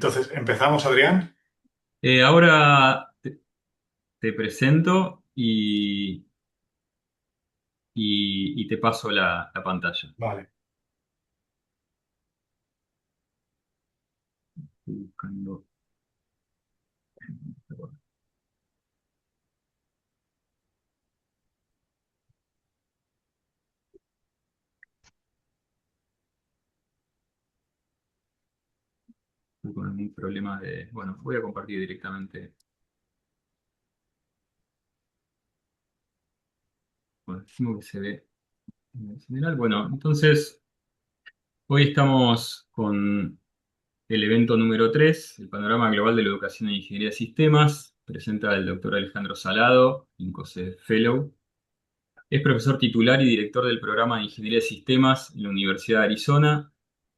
Entonces, empezamos, Adrián. Ahora te presento y te paso la pantalla. Vale. Estoy buscando. Estoy con algún problema de. Bueno, voy a compartir directamente. Bueno, decimos que se ve en general. Bueno, entonces, hoy estamos con el evento número 3, el Panorama Global de la Educación en Ingeniería de Sistemas. Presenta el doctor Alejandro Salado, INCOSE Fellow. Es profesor titular y director del programa de Ingeniería de Sistemas en la Universidad de Arizona,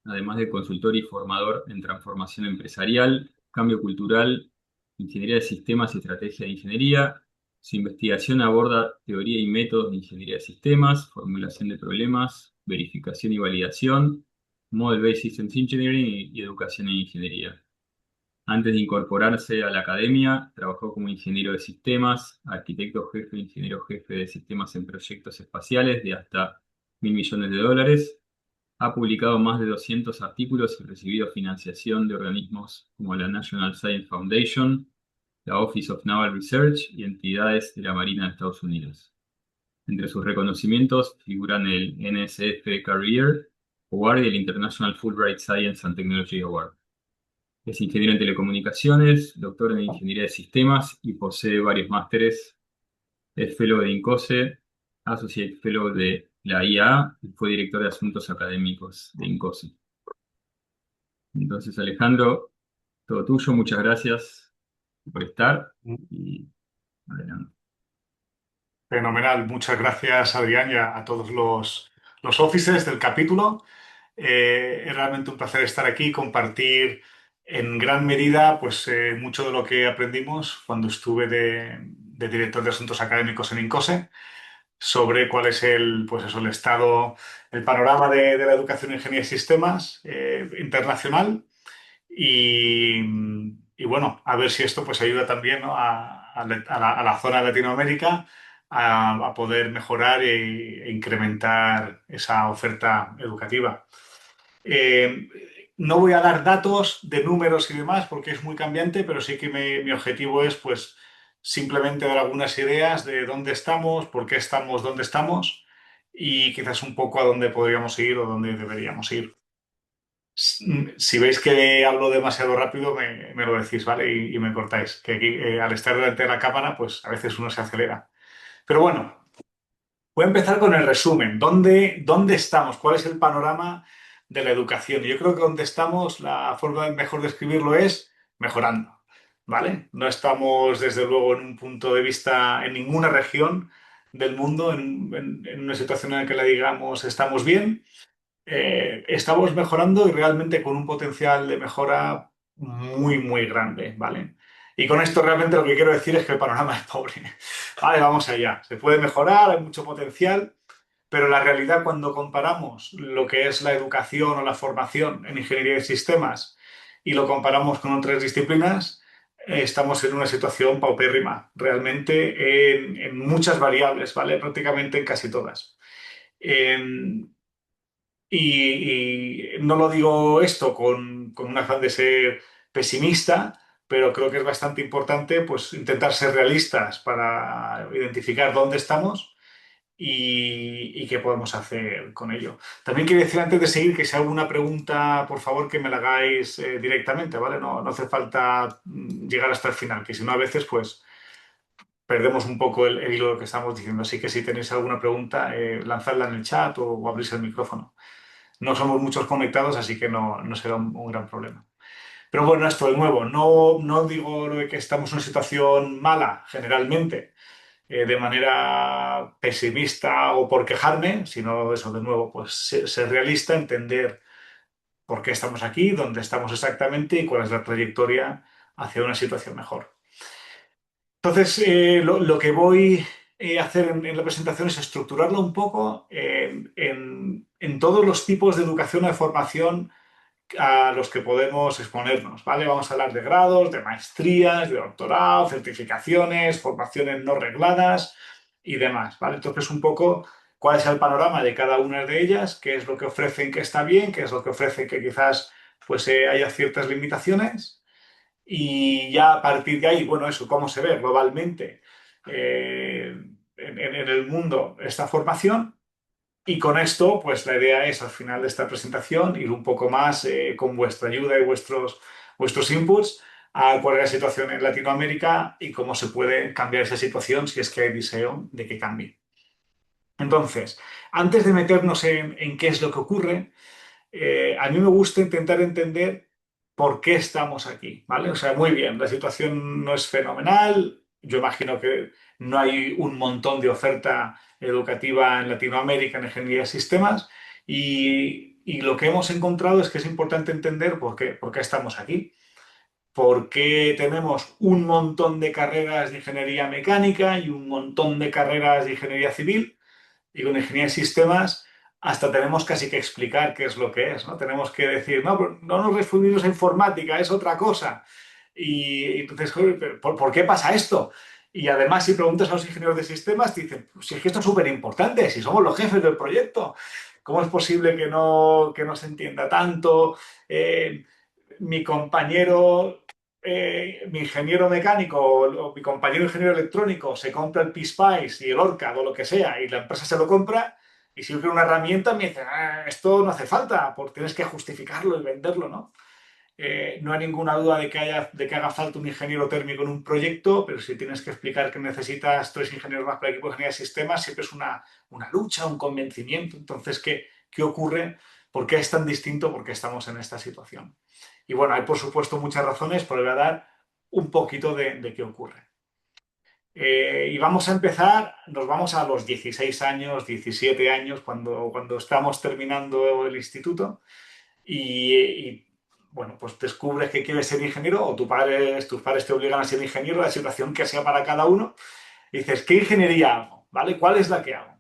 además de consultor y formador en transformación empresarial, cambio cultural, ingeniería de sistemas y estrategia de ingeniería. Su investigación aborda teoría y métodos de ingeniería de sistemas, formulación de problemas, verificación y validación, Model-Based Systems Engineering y educación en ingeniería. Antes de incorporarse a la academia, trabajó como ingeniero de sistemas, arquitecto jefe, ingeniero jefe de sistemas en proyectos espaciales de hasta $1.000 millones. Ha publicado más de 200 artículos y recibido financiación de organismos como la National Science Foundation, la Office of Naval Research y entidades de la Marina de Estados Unidos. Entre sus reconocimientos figuran el NSF Career Award y el International Fulbright Science and Technology Award. Es ingeniero en telecomunicaciones, doctor en ingeniería de sistemas y posee varios másteres. Es fellow de INCOSE, associate fellow de la IA y fue director de asuntos académicos de INCOSE. Entonces, Alejandro, todo tuyo. Muchas gracias por estar y adelante. Fenomenal. Muchas gracias, Adrián, y a todos los officers del capítulo. Es realmente un placer estar aquí y compartir en gran medida pues, mucho de lo que aprendimos cuando estuve de director de asuntos académicos en INCOSE sobre cuál es pues eso, el estado, el panorama de la educación en ingeniería y sistemas internacional. Y bueno, a ver si esto pues ayuda también, ¿no? a la zona de Latinoamérica a poder mejorar e incrementar esa oferta educativa. Eh, no voy a dar datos de números y demás porque es muy cambiante, pero sí que mi objetivo es pues simplemente dar algunas ideas de dónde estamos, por qué estamos donde estamos y quizás un poco a dónde podríamos ir o dónde deberíamos ir. Si veis que hablo demasiado rápido, me lo decís, ¿vale? Y me cortáis. Que aquí, al estar delante de la cámara, pues a veces uno se acelera. Pero bueno, voy a empezar con el resumen. ¿Dónde estamos? ¿Cuál es el panorama de la educación? Y yo creo que donde estamos, la forma mejor de escribirlo es mejorando, ¿vale? No estamos, desde luego, en un punto de vista, en ninguna región del mundo, en una situación en la que la digamos estamos bien. Estamos mejorando y realmente con un potencial de mejora muy, muy grande, ¿vale? Y con esto realmente lo que quiero decir es que el panorama es pobre. Vale, vamos allá. Se puede mejorar, hay mucho potencial, pero la realidad cuando comparamos lo que es la educación o la formación en ingeniería de sistemas y lo comparamos con otras disciplinas, estamos en una situación paupérrima, realmente en muchas variables, ¿vale? Prácticamente en casi todas. Em, y no lo digo esto con un afán de ser pesimista, pero creo que es bastante importante pues, intentar ser realistas para identificar dónde estamos y qué podemos hacer con ello. También quiero decir antes de seguir que si hay alguna pregunta, por favor, que me la hagáis directamente, ¿vale? No hace falta llegar hasta el final, que si no a veces pues perdemos un poco el hilo de lo que estamos diciendo. Así que si tenéis alguna pregunta, lanzadla en el chat o abrís el micrófono. No somos muchos conectados, así que no será un gran problema. Pero bueno, esto de nuevo, no digo lo de que estamos en una situación mala generalmente, de manera pesimista o por quejarme, sino eso de nuevo, pues ser realista, entender por qué estamos aquí, dónde estamos exactamente y cuál es la trayectoria hacia una situación mejor. Entonces, lo que voy a hacer en la presentación es estructurarlo un poco en todos los tipos de educación o de formación a los que podemos exponernos, ¿vale? Vamos a hablar de grados, de maestrías, de doctorado, certificaciones, formaciones no regladas y demás, ¿vale? Entonces, un poco cuál es el panorama de cada una de ellas, qué es lo que ofrecen que está bien, qué es lo que ofrecen que quizás pues haya ciertas limitaciones y ya a partir de ahí, bueno, eso, cómo se ve globalmente en el mundo esta formación. Y con esto, pues la idea es al final de esta presentación ir un poco más con vuestra ayuda y vuestros inputs a cuál es la situación en Latinoamérica y cómo se puede cambiar esa situación si es que hay deseo de que cambie. Entonces, antes de meternos en qué es lo que ocurre, a mí me gusta intentar entender por qué estamos aquí, ¿vale? O sea, muy bien, la situación no es fenomenal, yo imagino que no hay un montón de oferta educativa en Latinoamérica en ingeniería de sistemas y lo que hemos encontrado es que es importante entender por qué estamos aquí. ¿Por qué tenemos un montón de carreras de ingeniería mecánica y un montón de carreras de ingeniería civil? Y con ingeniería de sistemas hasta tenemos casi que explicar qué es lo que es, ¿no? Tenemos que decir, no, pero no nos referimos a informática, es otra cosa. Y entonces, joder, ¿por qué pasa esto? Y además, si preguntas a los ingenieros de sistemas, te dicen, pues si es que esto es súper importante, si somos los jefes del proyecto, ¿cómo es posible que no se entienda tanto? Eh, mi compañero, mi ingeniero mecánico o mi compañero ingeniero electrónico se compra el PSpice y el ORCAD o lo que sea y la empresa se lo compra y si yo quiero una herramienta me dicen, "Ah, esto no hace falta, porque tienes que justificarlo y venderlo, ¿no? No hay ninguna duda de que haga falta un ingeniero térmico en un proyecto, pero si tienes que explicar que necesitas tres ingenieros más para el equipo de ingeniería de sistemas, siempre es una lucha, un convencimiento. Entonces, ¿qué ocurre? ¿Por qué es tan distinto? ¿Por qué estamos en esta situación? Y bueno, hay por supuesto muchas razones, pero voy a dar un poquito de qué ocurre. Y vamos a empezar, nos vamos a los 16 años, 17 años, cuando estamos terminando el instituto y, bueno, pues descubres que quieres ser ingeniero o tus padres te obligan a ser ingeniero, la situación que sea para cada uno, y dices, ¿qué ingeniería hago? ¿Vale? ¿Cuál es la que hago?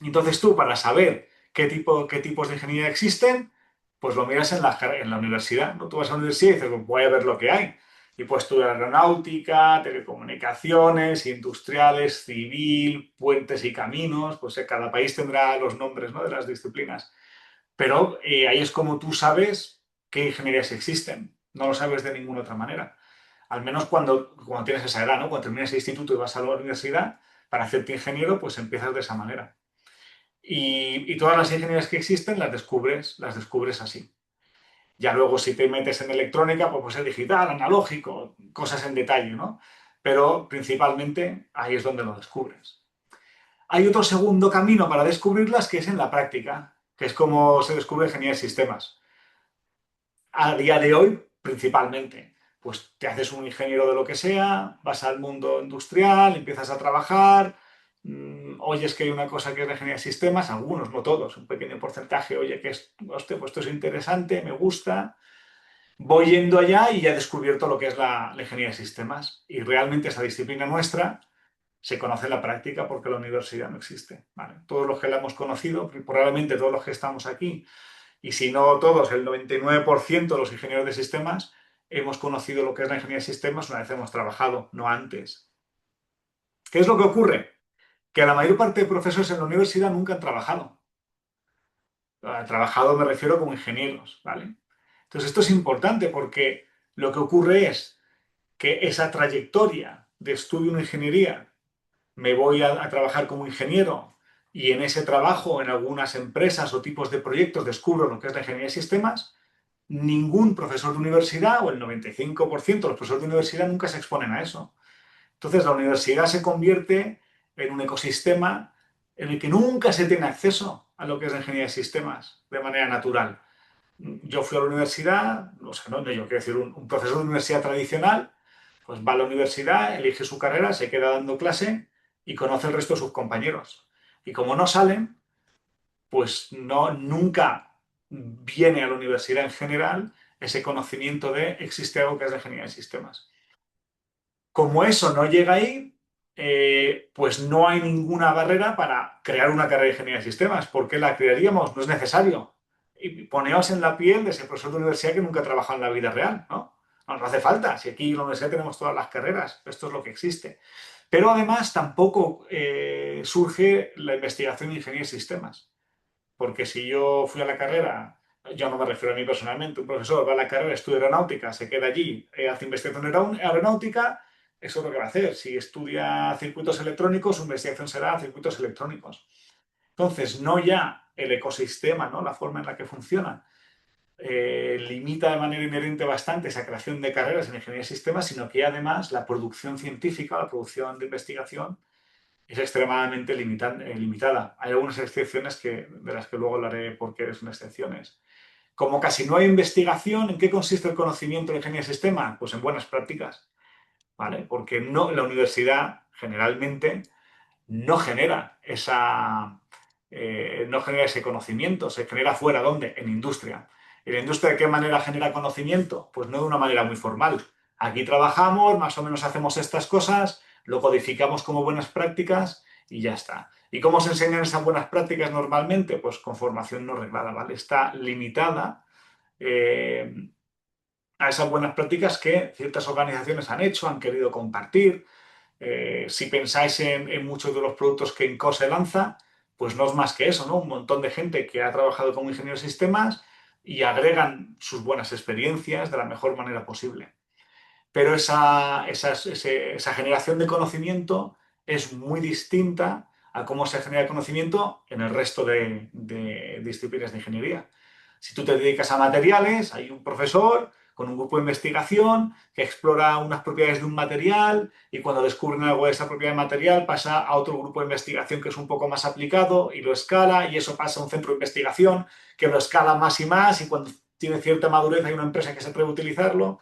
Y entonces tú, para saber qué tipos de ingeniería existen, pues lo miras en la universidad, ¿no? Tú vas a la universidad y dices, pues voy a ver lo que hay. Y pues tú aeronáutica, telecomunicaciones, industriales, civil, puentes y caminos, pues cada país tendrá los nombres, ¿no?, de las disciplinas. Pero ahí es como tú sabes qué ingenierías existen. No lo sabes de ninguna otra manera. Al menos cuando tienes esa edad, ¿no? Cuando terminas el instituto y vas a la universidad, para hacerte ingeniero, pues empiezas de esa manera. Y todas las ingenierías que existen las descubres así. Ya luego si te metes en electrónica, pues puede ser digital, analógico, cosas en detalle, ¿no? Pero principalmente ahí es donde lo descubres. Hay otro segundo camino para descubrirlas que es en la práctica, que es como se descubre ingeniería de sistemas. A día de hoy, principalmente, pues te haces un ingeniero de lo que sea, vas al mundo industrial, empiezas a trabajar, oyes que hay una cosa que es la ingeniería de sistemas, algunos, no todos, un pequeño porcentaje, oye que es, hostia, pues esto es interesante, me gusta, voy yendo allá y ya he descubierto lo que es la ingeniería de sistemas. Y realmente esa disciplina nuestra se conoce en la práctica porque la universidad no existe. ¿Vale? Todos los que la hemos conocido, probablemente todos los que estamos aquí, y si no todos, el 99% de los ingenieros de sistemas, hemos conocido lo que es la ingeniería de sistemas una vez hemos trabajado, no antes. ¿Qué es lo que ocurre? Que la mayor parte de profesores en la universidad nunca han trabajado. Trabajado me refiero como ingenieros, ¿vale? Entonces esto es importante porque lo que ocurre es que esa trayectoria de estudio en ingeniería, me voy a trabajar como ingeniero y en ese trabajo, en algunas empresas o tipos de proyectos, descubro lo que es la ingeniería de sistemas, ningún profesor de universidad o el 95% de los profesores de universidad nunca se exponen a eso. Entonces la universidad se convierte en un ecosistema en el que nunca se tiene acceso a lo que es la ingeniería de sistemas de manera natural. Yo fui a la universidad, o sea, no yo quiero decir, un profesor de universidad tradicional, pues va a la universidad, elige su carrera, se queda dando clase y conoce el resto de sus compañeros. Y como no salen, pues no, nunca viene a la universidad en general ese conocimiento de existe algo que es la ingeniería de sistemas. Como eso no llega ahí, pues no hay ninguna barrera para crear una carrera de ingeniería de sistemas. ¿Por qué la crearíamos? No es necesario. y poneos en la piel de ese profesor de universidad que nunca ha trabajado en la vida real, ¿no? No hace falta, si aquí en la universidad tenemos todas las carreras, esto es lo que existe. Pero además tampoco surge la investigación en ingeniería de sistemas. Porque si yo fui a la carrera, yo no me refiero a mí personalmente, un profesor va a la carrera, estudia aeronáutica, se queda allí, hace investigación aeronáutica, eso es lo que va a hacer. Si estudia circuitos electrónicos, su investigación será circuitos electrónicos. Entonces, no ya el ecosistema, ¿no? La forma en la que funciona, limita de manera inherente bastante esa creación de carreras en ingeniería de sistemas, sino que además la producción científica, la producción de investigación, es extremadamente limitada. Hay algunas excepciones de las que luego hablaré porque son excepciones. Como casi no hay investigación, ¿en qué consiste el conocimiento de ingeniería de sistema? Pues en buenas prácticas, ¿vale? Porque no, la universidad generalmente no genera no genera ese conocimiento, se genera fuera, ¿dónde? En industria. ¿En la industria de qué manera genera conocimiento? Pues no de una manera muy formal. Aquí trabajamos, más o menos hacemos estas cosas, lo codificamos como buenas prácticas y ya está. ¿Y cómo se enseñan esas buenas prácticas normalmente? Pues con formación no reglada, ¿vale? Está limitada eh, a esas buenas prácticas que ciertas organizaciones han hecho, han querido compartir, si pensáis en muchos de los productos que Incose lanza, pues no es más que eso, ¿no? Un montón de gente que ha trabajado como ingeniero de sistemas y agregan sus buenas experiencias de la mejor manera posible. Pero esa generación de conocimiento es muy distinta a cómo se genera conocimiento en el resto de disciplinas de ingeniería. Si tú te dedicas a materiales, hay un profesor con un grupo de investigación que explora unas propiedades de un material y cuando descubren algo de esa propiedad de material pasa a otro grupo de investigación que es un poco más aplicado y lo escala y eso pasa a un centro de investigación que lo escala más y cuando tiene cierta madurez hay una empresa que se atreve a utilizarlo.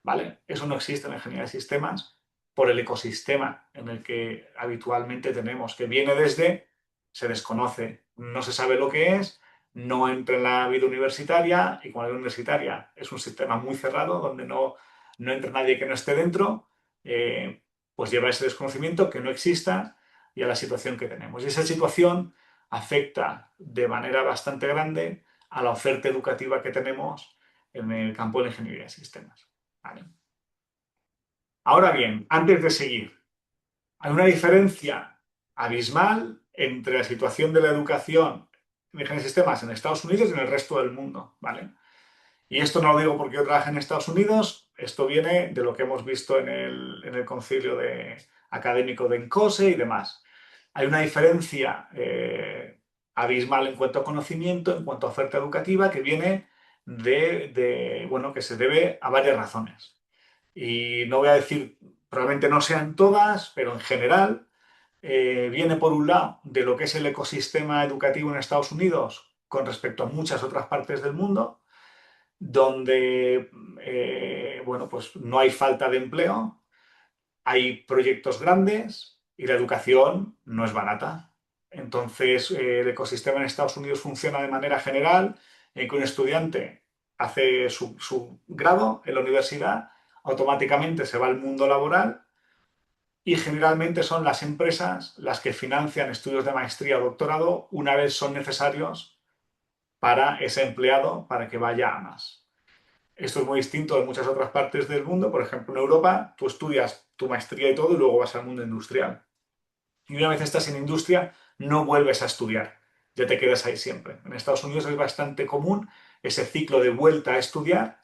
¿Vale? Eso no existe en la ingeniería de sistemas por el ecosistema en el que habitualmente tenemos, que viene desde, se desconoce, no se sabe lo que es, no entra en la vida universitaria y como la vida universitaria es un sistema muy cerrado donde no entra nadie que no esté dentro, pues lleva ese desconocimiento que no exista y a la situación que tenemos. Y esa situación afecta de manera bastante grande a la oferta educativa que tenemos en el campo de la ingeniería de sistemas. ¿Vale? Ahora bien, antes de seguir, hay una diferencia abismal entre la situación de la educación en ingeniería de sistemas en Estados Unidos y en el resto del mundo, ¿vale? Y esto no lo digo porque yo trabaje en Estados Unidos, esto viene de lo que hemos visto en el concilio académico de Encose y demás. Hay una diferencia abismal en cuanto a conocimiento, en cuanto a oferta educativa, que viene bueno, que se debe a varias razones. Y no voy a decir, probablemente no sean todas, pero en general viene por un lado de lo que es el ecosistema educativo en Estados Unidos con respecto a muchas otras partes del mundo, donde bueno, pues no hay falta de empleo, hay proyectos grandes y la educación no es barata. Entonces, el ecosistema en Estados Unidos funciona de manera general en que un estudiante hace su grado en la universidad, automáticamente se va al mundo laboral y generalmente son las empresas las que financian estudios de maestría o doctorado una vez son necesarios para ese empleado para que vaya a más. Esto es muy distinto de muchas otras partes del mundo. Por ejemplo, en Europa tú estudias tu maestría y todo y luego vas al mundo industrial. Y una vez estás en industria, no vuelves a estudiar. Ya te quedas ahí siempre. En Estados Unidos es bastante común ese ciclo de vuelta a estudiar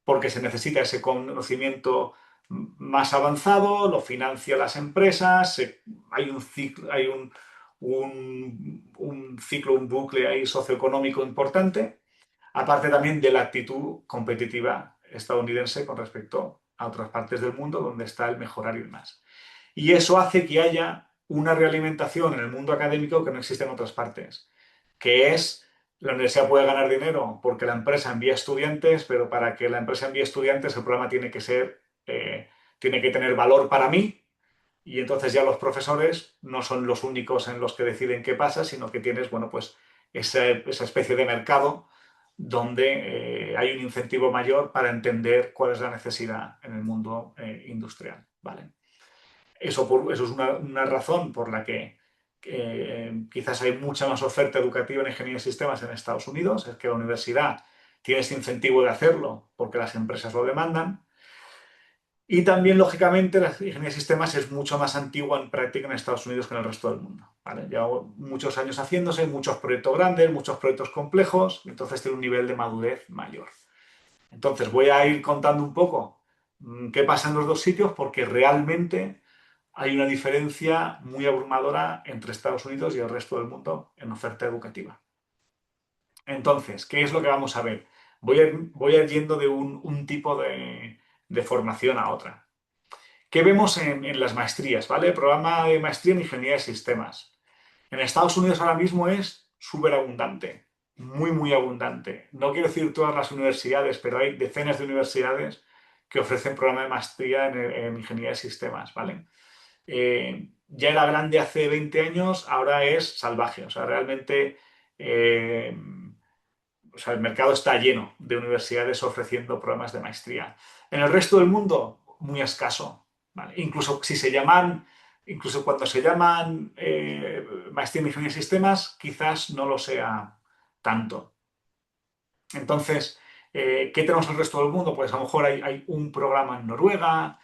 porque se necesita ese conocimiento más avanzado, lo financian las empresas, hay un ciclo, un ciclo, un bucle ahí socioeconómico importante, aparte también de la actitud competitiva estadounidense con respecto a otras partes del mundo donde está el mejorar y demás. Y eso hace que haya una realimentación en el mundo académico que no existe en otras partes, que es la universidad puede ganar dinero porque la empresa envía estudiantes, pero para que la empresa envíe estudiantes el programa tiene que ser, tiene que tener valor para mí y entonces ya los profesores no son los únicos en los que deciden qué pasa, sino que tienes, bueno, pues esa especie de mercado donde hay un incentivo mayor para entender cuál es la necesidad en el mundo industrial, ¿vale? Eso es una razón por la que quizás hay mucha más oferta educativa en ingeniería de sistemas en Estados Unidos, es que la universidad tiene ese incentivo de hacerlo porque las empresas lo demandan. Y también, lógicamente, la ingeniería de sistemas es mucho más antigua en práctica en Estados Unidos que en el resto del mundo. ¿Vale? Lleva muchos años haciéndose, muchos proyectos grandes, muchos proyectos complejos, y entonces tiene un nivel de madurez mayor. Entonces voy a ir contando un poco qué pasa en los dos sitios porque realmente hay una diferencia muy abrumadora entre Estados Unidos y el resto del mundo en oferta educativa. Entonces, ¿qué es lo que vamos a ver? Voy a ir yendo de un tipo de formación a otra. ¿Qué vemos en las maestrías? ¿Vale? Programa de maestría en ingeniería de sistemas. En Estados Unidos ahora mismo es súper abundante, muy, muy abundante. No quiero decir todas las universidades, pero hay decenas de universidades que ofrecen programa de maestría en ingeniería de sistemas, ¿vale? Ya era grande hace 20 años, ahora es salvaje. O sea, realmente eh, o sea, el mercado está lleno de universidades ofreciendo programas de maestría. En el resto del mundo, muy escaso. ¿Vale? Incluso cuando se llaman maestría en ingeniería de sistemas, quizás no lo sea tanto. Entonces, ¿qué tenemos en el resto del mundo? Pues a lo mejor hay un programa en Noruega,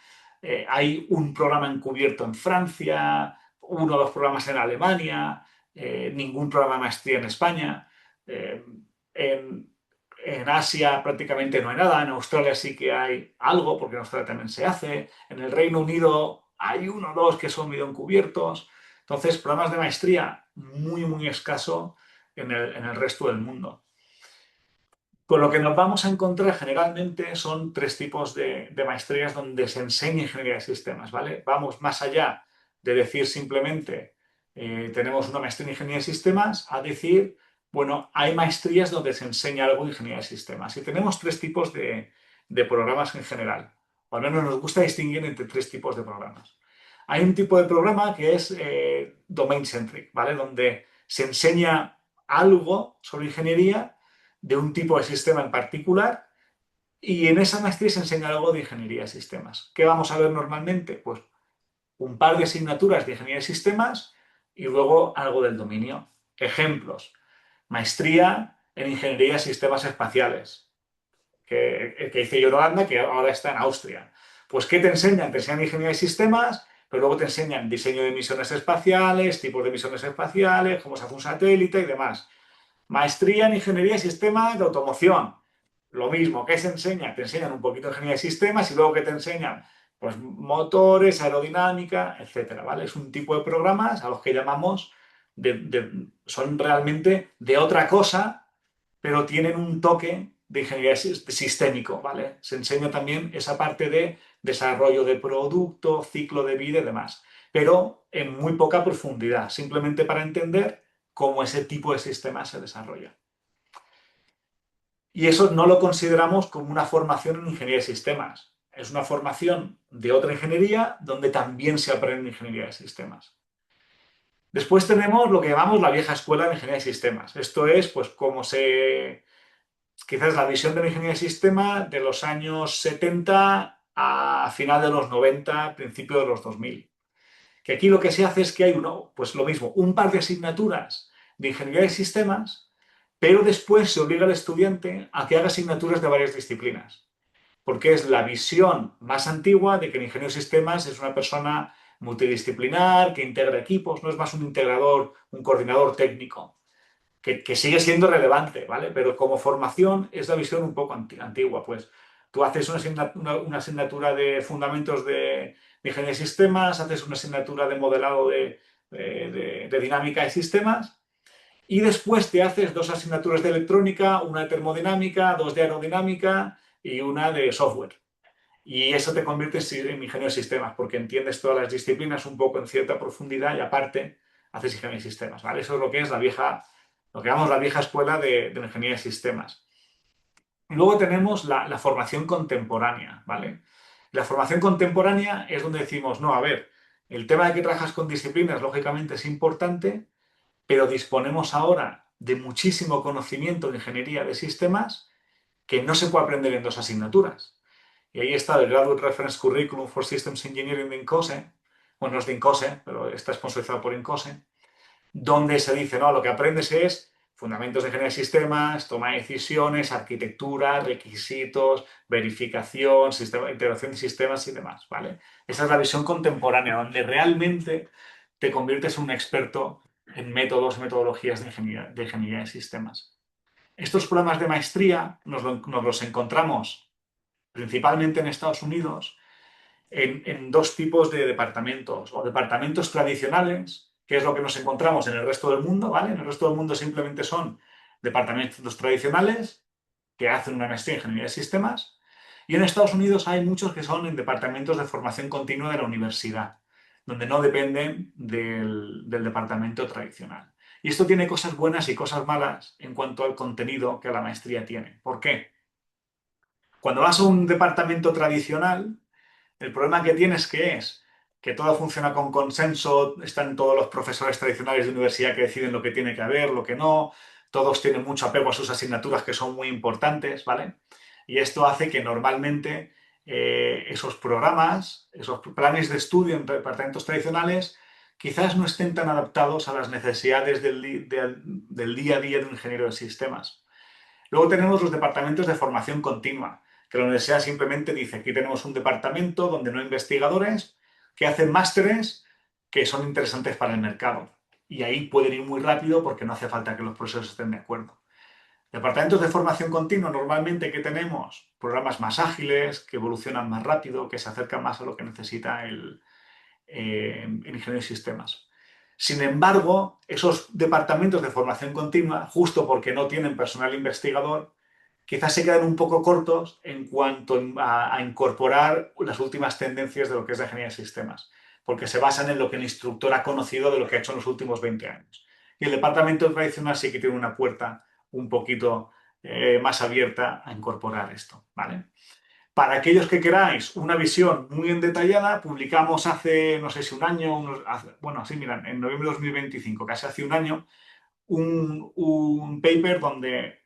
hay un programa encubierto en Francia, uno o dos programas en Alemania, ningún programa de maestría en España. Eh, en, en Asia prácticamente no hay nada, en Australia sí que hay algo, porque en Australia también se hace, en el Reino Unido hay uno o dos que son medio encubiertos. Entonces, programas de maestría muy, muy escaso en el resto del mundo. Con lo que nos vamos a encontrar generalmente son tres tipos de maestrías donde se enseña ingeniería de sistemas, ¿vale? Vamos más allá de decir simplemente tenemos una maestría en ingeniería de sistemas a decir, bueno, hay maestrías donde se enseña algo de ingeniería de sistemas. Y tenemos tres tipos de programas en general, o al menos nos gusta distinguir entre tres tipos de programas. Hay un tipo de programa que es domain centric, ¿vale? Donde se enseña algo sobre ingeniería de un tipo de sistema en particular y en esa maestría se enseña algo de ingeniería de sistemas. ¿Qué vamos a ver normalmente? Pues un par de asignaturas de ingeniería de sistemas y luego algo del dominio. Ejemplos. Maestría en ingeniería de sistemas espaciales, que hice yo en Holanda, que ahora está en Austria. Pues, ¿qué te enseñan? Te enseñan ingeniería de sistemas, pero luego te enseñan diseño de misiones espaciales, tipos de misiones espaciales, cómo se hace un satélite y demás. Maestría en Ingeniería de Sistemas de Automoción. Lo mismo, ¿qué se enseña? Te enseñan un poquito de Ingeniería de Sistemas y luego que te enseñan pues motores, aerodinámica, etcétera, ¿vale? Es un tipo de programas a los que llamamos son realmente de otra cosa, pero tienen un toque de ingeniería sistémico, ¿vale? Se enseña también esa parte de desarrollo de producto, ciclo de vida y demás, pero en muy poca profundidad, simplemente para entender cómo ese tipo de sistema se desarrolla. Y eso no lo consideramos como una formación en ingeniería de sistemas. Es una formación de otra ingeniería donde también se aprende ingeniería de sistemas. Después tenemos lo que llamamos la vieja escuela de ingeniería de sistemas. Esto es, pues, quizás la visión de la ingeniería de sistemas de los años 70 a final de los 90, principio de los 2000. Que aquí lo que se hace es que hay pues lo mismo, un par de asignaturas de ingeniería de sistemas, pero después se obliga al estudiante a que haga asignaturas de varias disciplinas, porque es la visión más antigua de que el ingeniero de sistemas es una persona multidisciplinar, que integra equipos, no es más un integrador, un coordinador técnico, que sigue siendo relevante, ¿vale? Pero como formación es la visión un poco antigua, pues tú haces una asignatura de fundamentos de ingeniería de sistemas, haces una asignatura de modelado de dinámica de sistemas y después te haces dos asignaturas de electrónica, una de termodinámica, dos de aerodinámica y una de software. Y eso te convierte en ingeniero de sistemas porque entiendes todas las disciplinas un poco en cierta profundidad y aparte haces ingeniería de sistemas, ¿vale? Eso es lo que es lo que llamamos la vieja escuela de la ingeniería de sistemas. Y luego tenemos la formación contemporánea, ¿vale? La formación contemporánea es donde decimos, no, a ver, el tema de que trabajas con disciplinas lógicamente es importante, pero disponemos ahora de muchísimo conocimiento de ingeniería de sistemas que no se puede aprender en dos asignaturas. Y ahí está el Graduate Reference Curriculum for Systems Engineering de INCOSE. Bueno, no es de INCOSE, pero está sponsorizado por INCOSE. donde se dice, no, lo que aprendes es fundamentos de ingeniería de sistemas, toma de decisiones, arquitectura, requisitos, verificación, integración de sistemas y demás, ¿vale? Esa es la visión contemporánea, donde realmente te conviertes en un experto en métodos y metodologías de ingeniería de sistemas. Estos programas de maestría nos los encontramos principalmente en Estados Unidos en dos tipos de departamentos, o departamentos tradicionales, que es lo que nos encontramos en el resto del mundo, ¿vale? En el resto del mundo simplemente son departamentos tradicionales que hacen una maestría en ingeniería de sistemas, y en Estados Unidos hay muchos que son en departamentos de formación continua de la universidad, donde no dependen del departamento tradicional. Y esto tiene cosas buenas y cosas malas en cuanto al contenido que la maestría tiene. ¿Por qué? Cuando vas a un departamento tradicional, el problema que tienes que es que todo funciona con consenso, están todos los profesores tradicionales de universidad que deciden lo que tiene que haber, lo que no, todos tienen mucho apego a sus asignaturas que son muy importantes, ¿vale? Y esto hace que normalmente esos programas, esos planes de estudio en departamentos tradicionales, quizás no estén tan adaptados a las necesidades del día a día de un ingeniero de sistemas. Luego tenemos los departamentos de formación continua, que la universidad simplemente dice, aquí tenemos un departamento donde no hay investigadores que hacen másteres que son interesantes para el mercado. Y ahí pueden ir muy rápido porque no hace falta que los profesores estén de acuerdo. Departamentos de formación continua, normalmente, ¿qué tenemos? Programas más ágiles, que evolucionan más rápido, que se acercan más a lo que necesita el ingeniero de sistemas. Sin embargo, esos departamentos de formación continua, justo porque no tienen personal investigador, quizás se quedan un poco cortos en cuanto a incorporar las últimas tendencias de lo que es la ingeniería de sistemas, porque se basan en lo que el instructor ha conocido de lo que ha hecho en los últimos 20 años. Y el departamento tradicional sí que tiene una puerta un poquito más abierta a incorporar esto, ¿vale? Para aquellos que queráis una visión muy en detallada, publicamos hace, no sé si un año, bueno, sí, miran, en noviembre de 2025, casi hace un año, un paper donde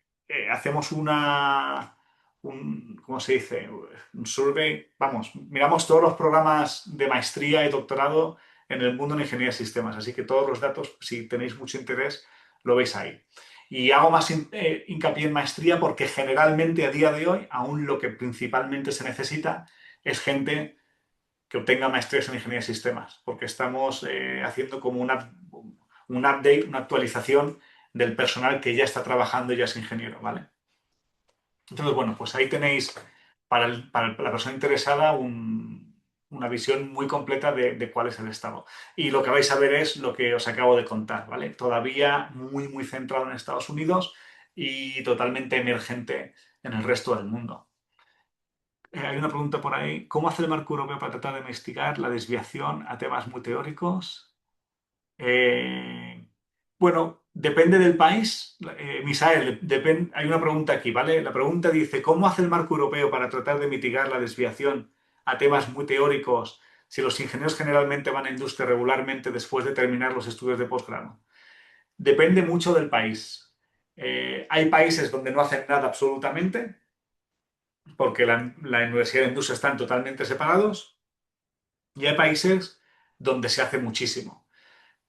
hacemos ¿cómo se dice? Un survey, vamos, miramos todos los programas de maestría y doctorado en el mundo de ingeniería de sistemas, así que todos los datos, si tenéis mucho interés, lo veis ahí. Y hago más hincapié en maestría porque generalmente a día de hoy, aún lo que principalmente se necesita es gente que obtenga maestrías en ingeniería de sistemas, porque estamos haciendo como un update, una actualización del personal que ya está trabajando y ya es ingeniero, ¿vale? Entonces, bueno, pues ahí tenéis para la persona interesada una visión muy completa de cuál es el estado. Y lo que vais a ver es lo que os acabo de contar, ¿vale? Todavía muy, muy centrado en Estados Unidos y totalmente emergente en el resto del mundo. Hay una pregunta por ahí. ¿Cómo hace el marco europeo para tratar de investigar la desviación a temas muy teóricos? Eh, bueno, depende del país. Misael, hay una pregunta aquí, ¿vale? La pregunta dice, ¿cómo hace el marco europeo para tratar de mitigar la desviación a temas muy teóricos si los ingenieros generalmente van a industria regularmente después de terminar los estudios de posgrado? Depende mucho del país. Hay países donde no hacen nada absolutamente, porque la universidad y la industria están totalmente separados, y hay países donde se hace muchísimo.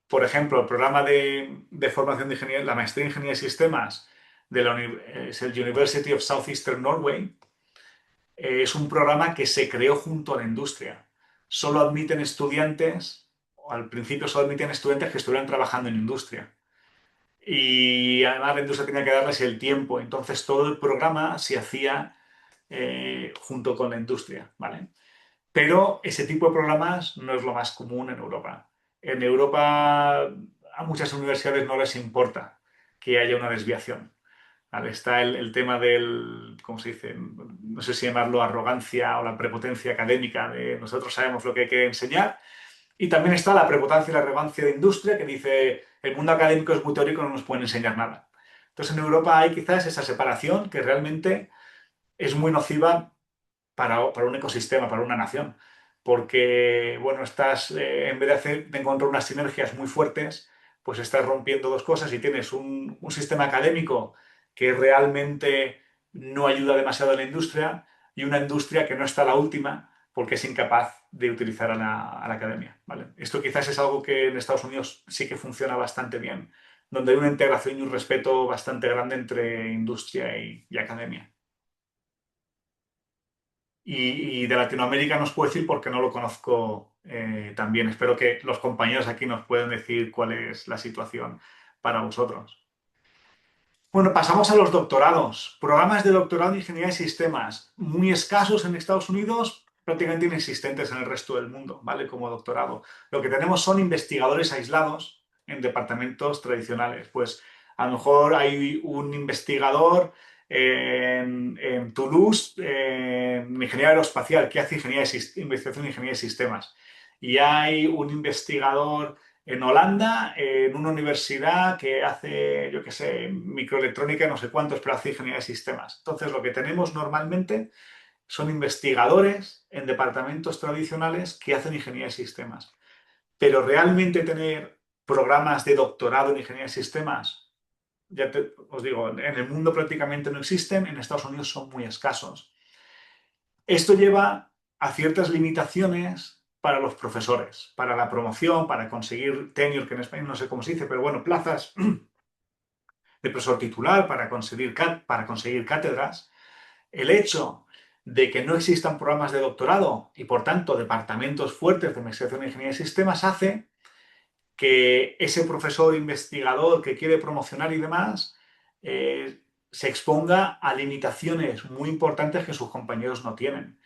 Por ejemplo, el programa de formación de ingeniería, la maestría en ingeniería de sistemas es el University of Southeastern Norway, es un programa que se creó junto a la industria. Solo admiten estudiantes, o al principio solo admiten estudiantes que estuvieran trabajando en industria. Y además la industria tenía que darles el tiempo, entonces todo el programa se hacía junto con la industria, ¿vale? Pero ese tipo de programas no es lo más común en Europa. En Europa a muchas universidades no les importa que haya una desviación. ¿Vale? Está el tema del, ¿cómo se dice? No sé si llamarlo arrogancia o la prepotencia académica de nosotros sabemos lo que hay que enseñar. Y también está la prepotencia y la arrogancia de industria que dice el mundo académico es muy teórico, no nos pueden enseñar nada. Entonces en Europa hay quizás esa separación que realmente es muy nociva para un ecosistema, para una nación. Porque, bueno, en vez de encontrar unas sinergias muy fuertes, pues estás rompiendo dos cosas y tienes un sistema académico que realmente no ayuda demasiado a la industria y una industria que no está a la última porque es incapaz de utilizar a la academia, ¿vale? Esto quizás es algo que en Estados Unidos sí que funciona bastante bien, donde hay una integración y un respeto bastante grande entre industria y academia. Y de Latinoamérica no os puedo decir porque no lo conozco tan bien. Espero que los compañeros aquí nos puedan decir cuál es la situación para vosotros. Bueno, pasamos a los doctorados. Programas de doctorado en ingeniería de sistemas, muy escasos en Estados Unidos, prácticamente inexistentes en el resto del mundo, ¿vale? Como doctorado. Lo que tenemos son investigadores aislados en departamentos tradicionales. Pues a lo mejor hay un investigador en Toulouse, en ingeniería aeroespacial, que hace investigación en ingeniería de sistemas. Y hay un investigador en Holanda, en una universidad que hace, yo qué sé, microelectrónica, no sé cuántos, pero hace ingeniería de sistemas. Entonces, lo que tenemos normalmente son investigadores en departamentos tradicionales que hacen ingeniería de sistemas. Pero realmente tener programas de doctorado en ingeniería de sistemas, os digo, en el mundo prácticamente no existen, en Estados Unidos son muy escasos. Esto lleva a ciertas limitaciones para los profesores, para la promoción, para conseguir tenure, que en España no sé cómo se dice, pero bueno, plazas de profesor titular, para conseguir cátedras. El hecho de que no existan programas de doctorado y, por tanto, departamentos fuertes de investigación en ingeniería de sistemas hace que ese profesor investigador que quiere promocionar y demás se exponga a limitaciones muy importantes que sus compañeros no tienen,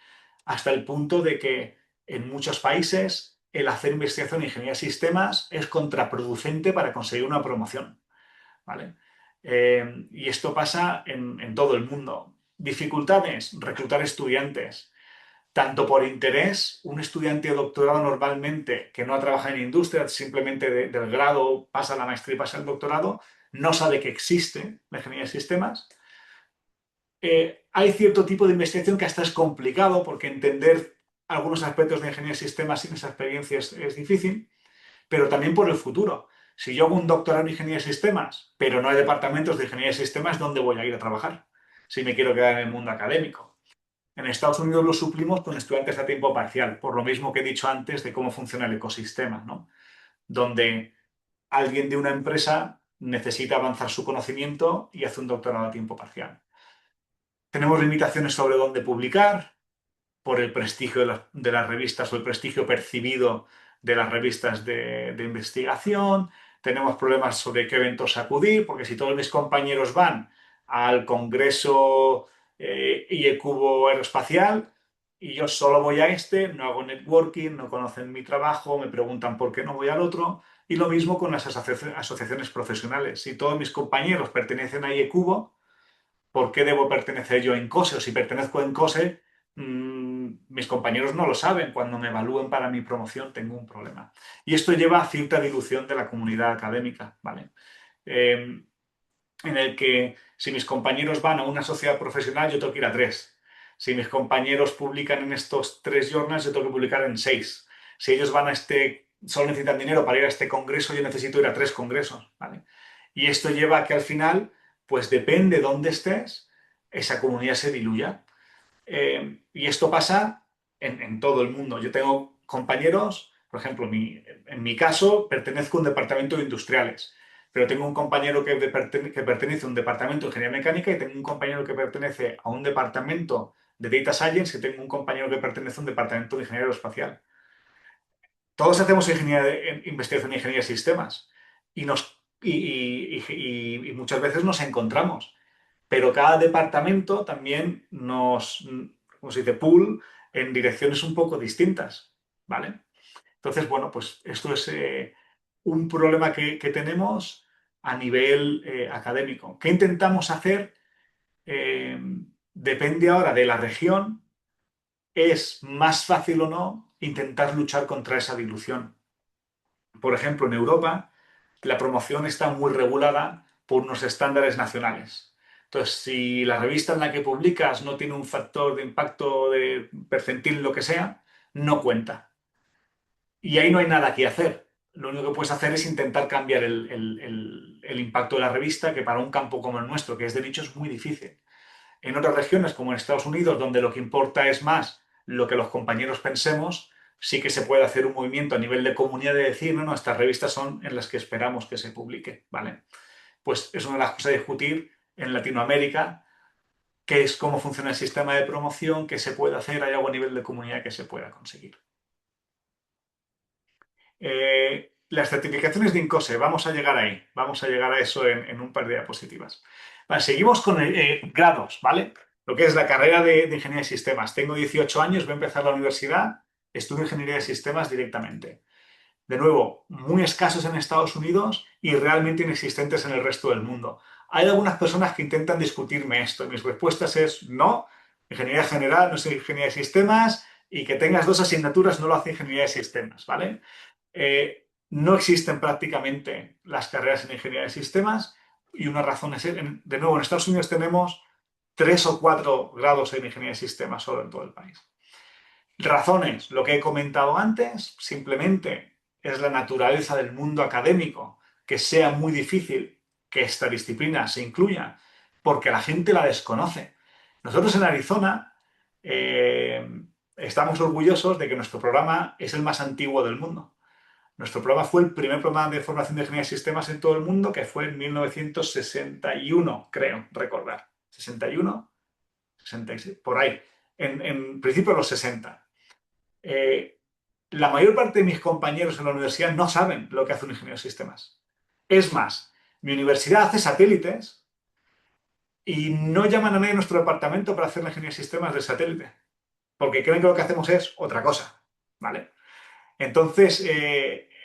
hasta el punto de que en muchos países el hacer investigación en ingeniería de sistemas es contraproducente para conseguir una promoción, ¿vale? Y esto pasa en todo el mundo. Dificultades, reclutar estudiantes. Tanto por interés, un estudiante de doctorado normalmente que no ha trabajado en industria, simplemente del grado pasa a la maestría y pasa al doctorado, no sabe que existe la ingeniería de sistemas. Hay cierto tipo de investigación que hasta es complicado porque entender algunos aspectos de ingeniería de sistemas sin esa experiencia es difícil, pero también por el futuro. Si yo hago un doctorado en ingeniería de sistemas, pero no hay departamentos de ingeniería de sistemas, ¿dónde voy a ir a trabajar? Si me quiero quedar en el mundo académico. En Estados Unidos lo suplimos con estudiantes a tiempo parcial, por lo mismo que he dicho antes de cómo funciona el ecosistema, ¿no? Donde alguien de una empresa necesita avanzar su conocimiento y hace un doctorado a tiempo parcial. Tenemos limitaciones sobre dónde publicar, por el prestigio de las revistas o el prestigio percibido de las revistas de investigación. Tenemos problemas sobre qué eventos acudir, porque si todos mis compañeros van al Congreso IECubo Aeroespacial y yo solo voy a este, no hago networking, no conocen mi trabajo, me preguntan por qué no voy al otro. Y lo mismo con las asociaciones profesionales. Si todos mis compañeros pertenecen a IECubo, ¿por qué debo pertenecer yo en COSE? O si pertenezco en COSE, mis compañeros no lo saben. Cuando me evalúen para mi promoción tengo un problema. Y esto lleva a cierta dilución de la comunidad académica, ¿vale? Eh, en el que si mis compañeros van a una sociedad profesional, yo tengo que ir a tres. Si mis compañeros publican en estos 3 journals, yo tengo que publicar en 6. Si ellos van a solo necesitan dinero para ir a este congreso, yo necesito ir a 3 congresos, ¿vale? Y esto lleva a que al final, pues depende de dónde estés, esa comunidad se diluya. Y esto pasa en todo el mundo. Yo tengo compañeros, por ejemplo, en mi caso, pertenezco a un departamento de industriales, pero tengo un compañero que pertenece a un departamento de ingeniería mecánica y tengo un compañero que pertenece a un departamento de data science y tengo un compañero que pertenece a un departamento de ingeniería aeroespacial. Todos hacemos investigación en ingeniería de sistemas y muchas veces nos encontramos, pero cada departamento también como se dice, pool en direcciones un poco distintas, ¿vale? Entonces, bueno, pues esto es un problema que tenemos a nivel académico. ¿Qué intentamos hacer? Eh, Depende ahora de la región, es más fácil o no intentar luchar contra esa dilución. Por ejemplo, en Europa, la promoción está muy regulada por unos estándares nacionales. Entonces, si la revista en la que publicas no tiene un factor de impacto de percentil, lo que sea, no cuenta. Y ahí no hay nada que hacer. Lo único que puedes hacer es intentar cambiar el impacto de la revista, que para un campo como el nuestro, que es de nicho, es muy difícil. En otras regiones, como en Estados Unidos, donde lo que importa es más lo que los compañeros pensemos, sí que se puede hacer un movimiento a nivel de comunidad de decir, no, no, estas revistas son en las que esperamos que se publique, ¿vale? Pues es una de las cosas a discutir en Latinoamérica, qué es cómo funciona el sistema de promoción, qué se puede hacer, hay algo a nivel de comunidad que se pueda conseguir. Las certificaciones de INCOSE, vamos a llegar ahí, vamos a llegar a eso en un par de diapositivas. Vale, seguimos con grados, ¿vale? Lo que es la carrera de Ingeniería de Sistemas. Tengo 18 años, voy a empezar la universidad, estudio Ingeniería de Sistemas directamente. De nuevo, muy escasos en Estados Unidos y realmente inexistentes en el resto del mundo. Hay algunas personas que intentan discutirme esto. Mis respuestas es no, ingeniería general no es ingeniería de sistemas y que tengas dos asignaturas no lo hace ingeniería de sistemas, ¿vale? No existen prácticamente las carreras en ingeniería de sistemas y una razón es, de nuevo, en Estados Unidos tenemos 3 o 4 grados en ingeniería de sistemas solo en todo el país. Razones, lo que he comentado antes, simplemente es la naturaleza del mundo académico, que sea muy difícil que esta disciplina se incluya, porque la gente la desconoce. Nosotros en Arizona estamos orgullosos de que nuestro programa es el más antiguo del mundo. Nuestro programa fue el primer programa de formación de ingeniería de sistemas en todo el mundo, que fue en 1961, creo recordar. 61, 66, por ahí. En principio de los 60. Eh, la mayor parte de mis compañeros en la universidad no saben lo que hace un ingeniero de sistemas. Es más, mi universidad hace satélites y no llaman a nadie a nuestro departamento para hacer la ingeniería de sistemas del satélite, porque creen que lo que hacemos es otra cosa, ¿vale? Entonces,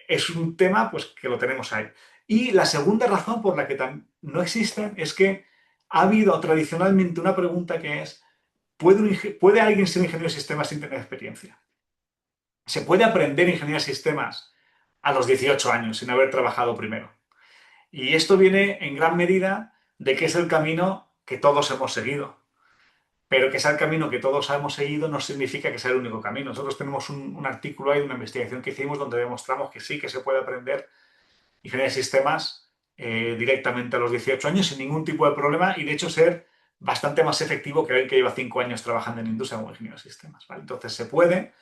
es un tema pues, que lo tenemos ahí. Y la segunda razón por la que no existen es que ha habido tradicionalmente una pregunta que es, ¿puede alguien ser ingeniero de sistemas sin tener experiencia? Se puede aprender ingeniería de sistemas a los 18 años sin haber trabajado primero. Y esto viene en gran medida de que es el camino que todos hemos seguido. Pero que sea el camino que todos hemos seguido no significa que sea el único camino. Nosotros tenemos un artículo ahí, una investigación que hicimos donde demostramos que sí que se puede aprender ingeniería de sistemas directamente a los 18 años sin ningún tipo de problema y de hecho ser bastante más efectivo que alguien que lleva 5 años trabajando en industria como ingeniero de sistemas. ¿Vale? Entonces se puede,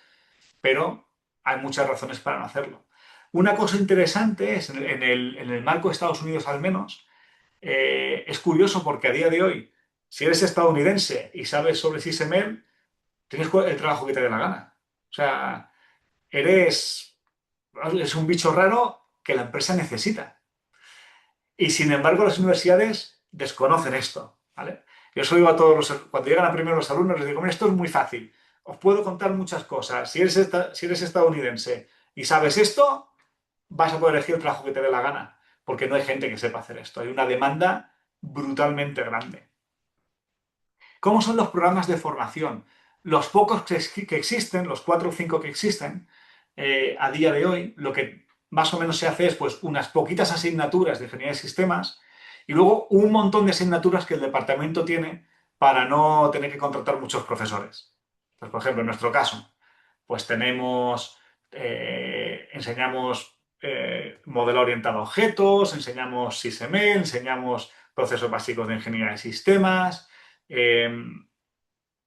pero hay muchas razones para no hacerlo. Una cosa interesante es, en el marco de Estados Unidos al menos, es curioso porque a día de hoy, si eres estadounidense y sabes sobre SysML, tienes el trabajo que te dé la gana. O sea, es un bicho raro que la empresa necesita. Y sin embargo, las universidades desconocen esto, ¿vale? Yo eso digo a todos cuando llegan a primero los alumnos, les digo, mira, esto es muy fácil. Os puedo contar muchas cosas. Si eres estadounidense y sabes esto, vas a poder elegir el trabajo que te dé la gana, porque no hay gente que sepa hacer esto. Hay una demanda brutalmente grande. ¿Cómo son los programas de formación? Los pocos que existen, los 4 o 5 que existen, a día de hoy, lo que más o menos se hace es pues, unas poquitas asignaturas de ingeniería de sistemas y luego un montón de asignaturas que el departamento tiene para no tener que contratar muchos profesores. Pues, por ejemplo, en nuestro caso, pues enseñamos modelo orientado a objetos, enseñamos SysML, enseñamos procesos básicos de ingeniería de sistemas, eh,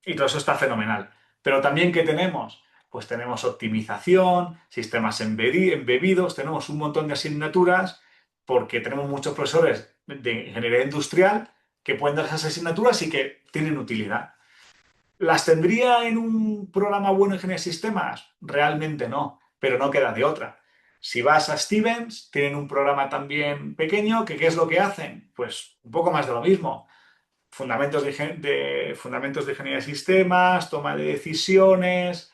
y todo eso está fenomenal. Pero también, ¿qué tenemos? Pues tenemos optimización, sistemas embebidos, tenemos un montón de asignaturas porque tenemos muchos profesores de ingeniería industrial que pueden dar esas asignaturas y que tienen utilidad. ¿Las tendría en un programa bueno de ingeniería de sistemas? Realmente no, pero no queda de otra. Si vas a Stevens, tienen un programa también pequeño, que ¿qué es lo que hacen? Pues un poco más de lo mismo fundamentos de ingeniería de sistemas, toma de decisiones,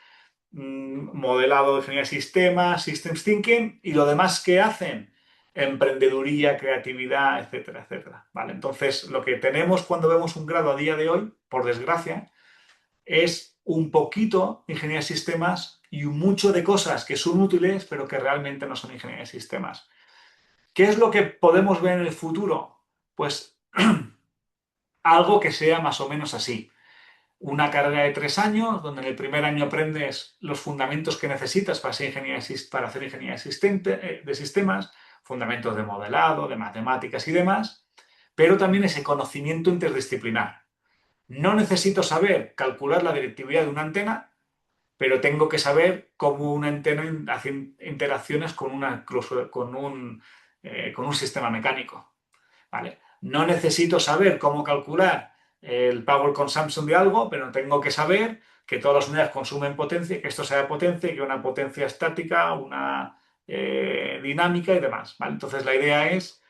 modelado de ingeniería de sistemas, systems thinking y lo demás que hacen, emprendeduría, creatividad, etcétera, etcétera. ¿Vale? Entonces, lo que tenemos cuando vemos un grado a día de hoy, por desgracia, es un poquito ingeniería de sistemas y un mucho de cosas que son útiles, pero que realmente no son ingeniería de sistemas. ¿Qué es lo que podemos ver en el futuro? Pues algo que sea más o menos así. Una carrera de 3 años, donde en el primer año aprendes los fundamentos que necesitas para hacer ingeniería de sistemas, fundamentos de modelado, de matemáticas y demás, pero también ese conocimiento interdisciplinar. No necesito saber calcular la directividad de una antena, pero tengo que saber cómo una antena hace interacciones con, con un sistema mecánico. ¿Vale? No necesito saber cómo calcular el power consumption de algo, pero tengo que saber que todas las unidades consumen potencia, que esto sea potencia y que una potencia estática, una dinámica y demás. ¿Vale? Entonces la idea es,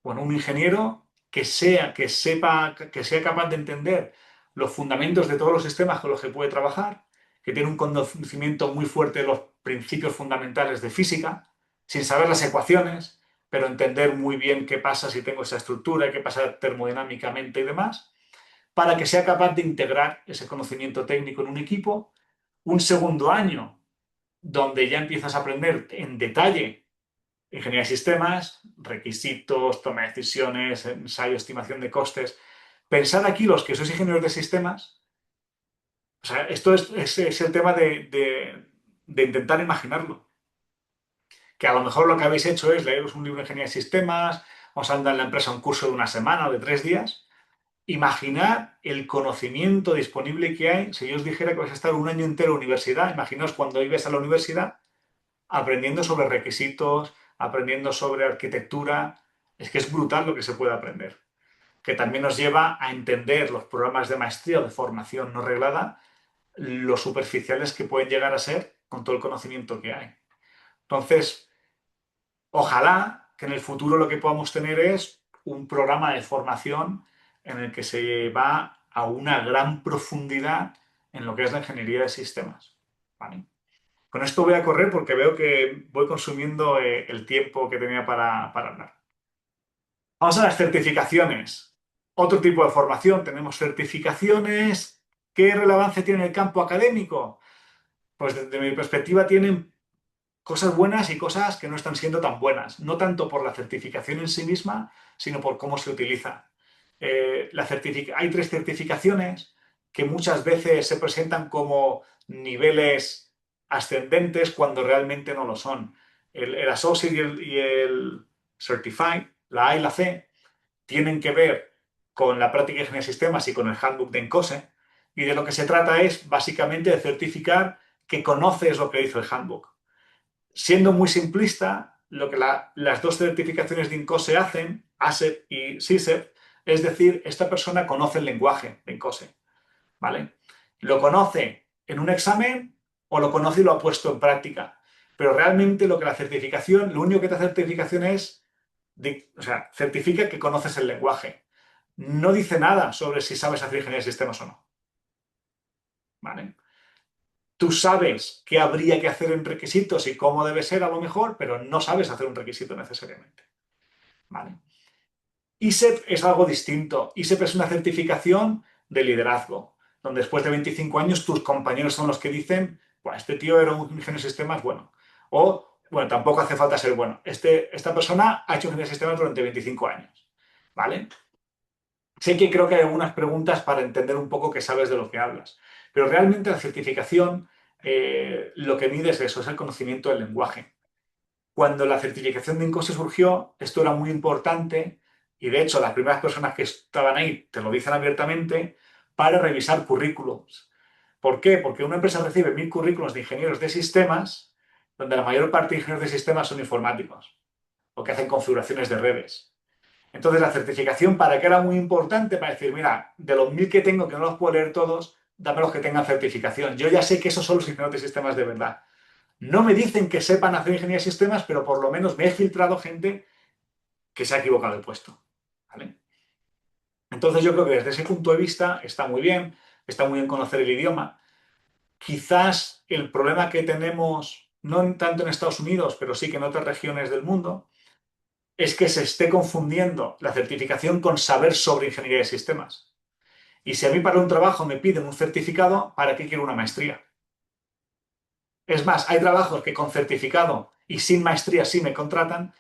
bueno, un ingeniero que sepa, que sea capaz de entender los fundamentos de todos los sistemas con los que puede trabajar, que tiene un conocimiento muy fuerte de los principios fundamentales de física, sin saber las ecuaciones, pero entender muy bien qué pasa si tengo esa estructura, qué pasa termodinámicamente y demás, para que sea capaz de integrar ese conocimiento técnico en un equipo. Un segundo año donde ya empiezas a aprender en detalle ingeniería de sistemas, requisitos, toma de decisiones, ensayo, estimación de costes. Pensad aquí los que sois ingenieros de sistemas, o sea, esto es el tema de intentar imaginarlo. Que a lo mejor lo que habéis hecho es leeros un libro de ingeniería de sistemas, os han dado en la empresa un curso de una semana o de 3 días. Imaginad el conocimiento disponible que hay si yo os dijera que vais a estar un año entero en universidad. Imaginaos cuando ibas a la universidad aprendiendo sobre requisitos, aprendiendo sobre arquitectura. Es que es brutal lo que se puede aprender. Que también nos lleva a entender los programas de maestría o de formación no reglada, lo superficiales que pueden llegar a ser con todo el conocimiento que hay. Entonces, ojalá que en el futuro lo que podamos tener es un programa de formación en el que se va a una gran profundidad en lo que es la ingeniería de sistemas. ¿Vale? Con esto voy a correr porque veo que voy consumiendo el tiempo que tenía para hablar. Vamos a las certificaciones. Otro tipo de formación. Tenemos certificaciones. ¿Qué relevancia tiene en el campo académico? Pues desde mi perspectiva tienen cosas buenas y cosas que no están siendo tan buenas. No tanto por la certificación en sí misma, sino por cómo se utiliza. Hay 3 certificaciones que muchas veces se presentan como niveles ascendentes cuando realmente no lo son. El Associate y el Certified, la A y la C, tienen que ver con la práctica de ingeniería de sistemas y con el handbook de ENCOSE, y de lo que se trata es básicamente de certificar que conoces lo que dice el handbook. Siendo muy simplista, lo que las 2 certificaciones de INCOSE hacen, ASEP y SISEP, es decir, esta persona conoce el lenguaje de INCOSE, ¿vale? Lo conoce en un examen o lo conoce y lo ha puesto en práctica. Pero realmente lo que la certificación, lo único que te hace certificación es, o sea, certifica que conoces el lenguaje. No dice nada sobre si sabes hacer ingeniería de sistemas o no, ¿vale? Tú sabes qué habría que hacer en requisitos y cómo debe ser a lo mejor, pero no sabes hacer un requisito necesariamente. ¿Vale? ISEP es algo distinto. ISEP es una certificación de liderazgo, donde después de 25 años tus compañeros son los que dicen, este tío era un ingeniero de sistemas bueno. O, bueno, tampoco hace falta ser bueno. Esta persona ha hecho ingeniería de sistemas durante 25 años. ¿Vale? Sé que creo que hay algunas preguntas para entender un poco que sabes de lo que hablas, pero realmente la certificación lo que mide es eso, es el conocimiento del lenguaje. Cuando la certificación de INCOSE surgió, esto era muy importante y de hecho las primeras personas que estaban ahí te lo dicen abiertamente para revisar currículums. ¿Por qué? Porque una empresa recibe 1000 currículums de ingenieros de sistemas, donde la mayor parte de ingenieros de sistemas son informáticos o que hacen configuraciones de redes. Entonces, la certificación, ¿para qué era muy importante? Para decir, mira, de los 1000 que tengo, que no los puedo leer todos, dame los que tengan certificación. Yo ya sé que esos son los ingenieros de sistemas de verdad. No me dicen que sepan hacer ingeniería de sistemas, pero por lo menos me he filtrado gente que se ha equivocado de puesto. ¿Vale? Entonces, yo creo que desde ese punto de vista está muy bien conocer el idioma. Quizás el problema que tenemos, no tanto en Estados Unidos, pero sí que en otras regiones del mundo, es que se esté confundiendo la certificación con saber sobre ingeniería de sistemas. Y si a mí para un trabajo me piden un certificado, ¿para qué quiero una maestría? Es más, hay trabajos que con certificado y sin maestría sí me contratan,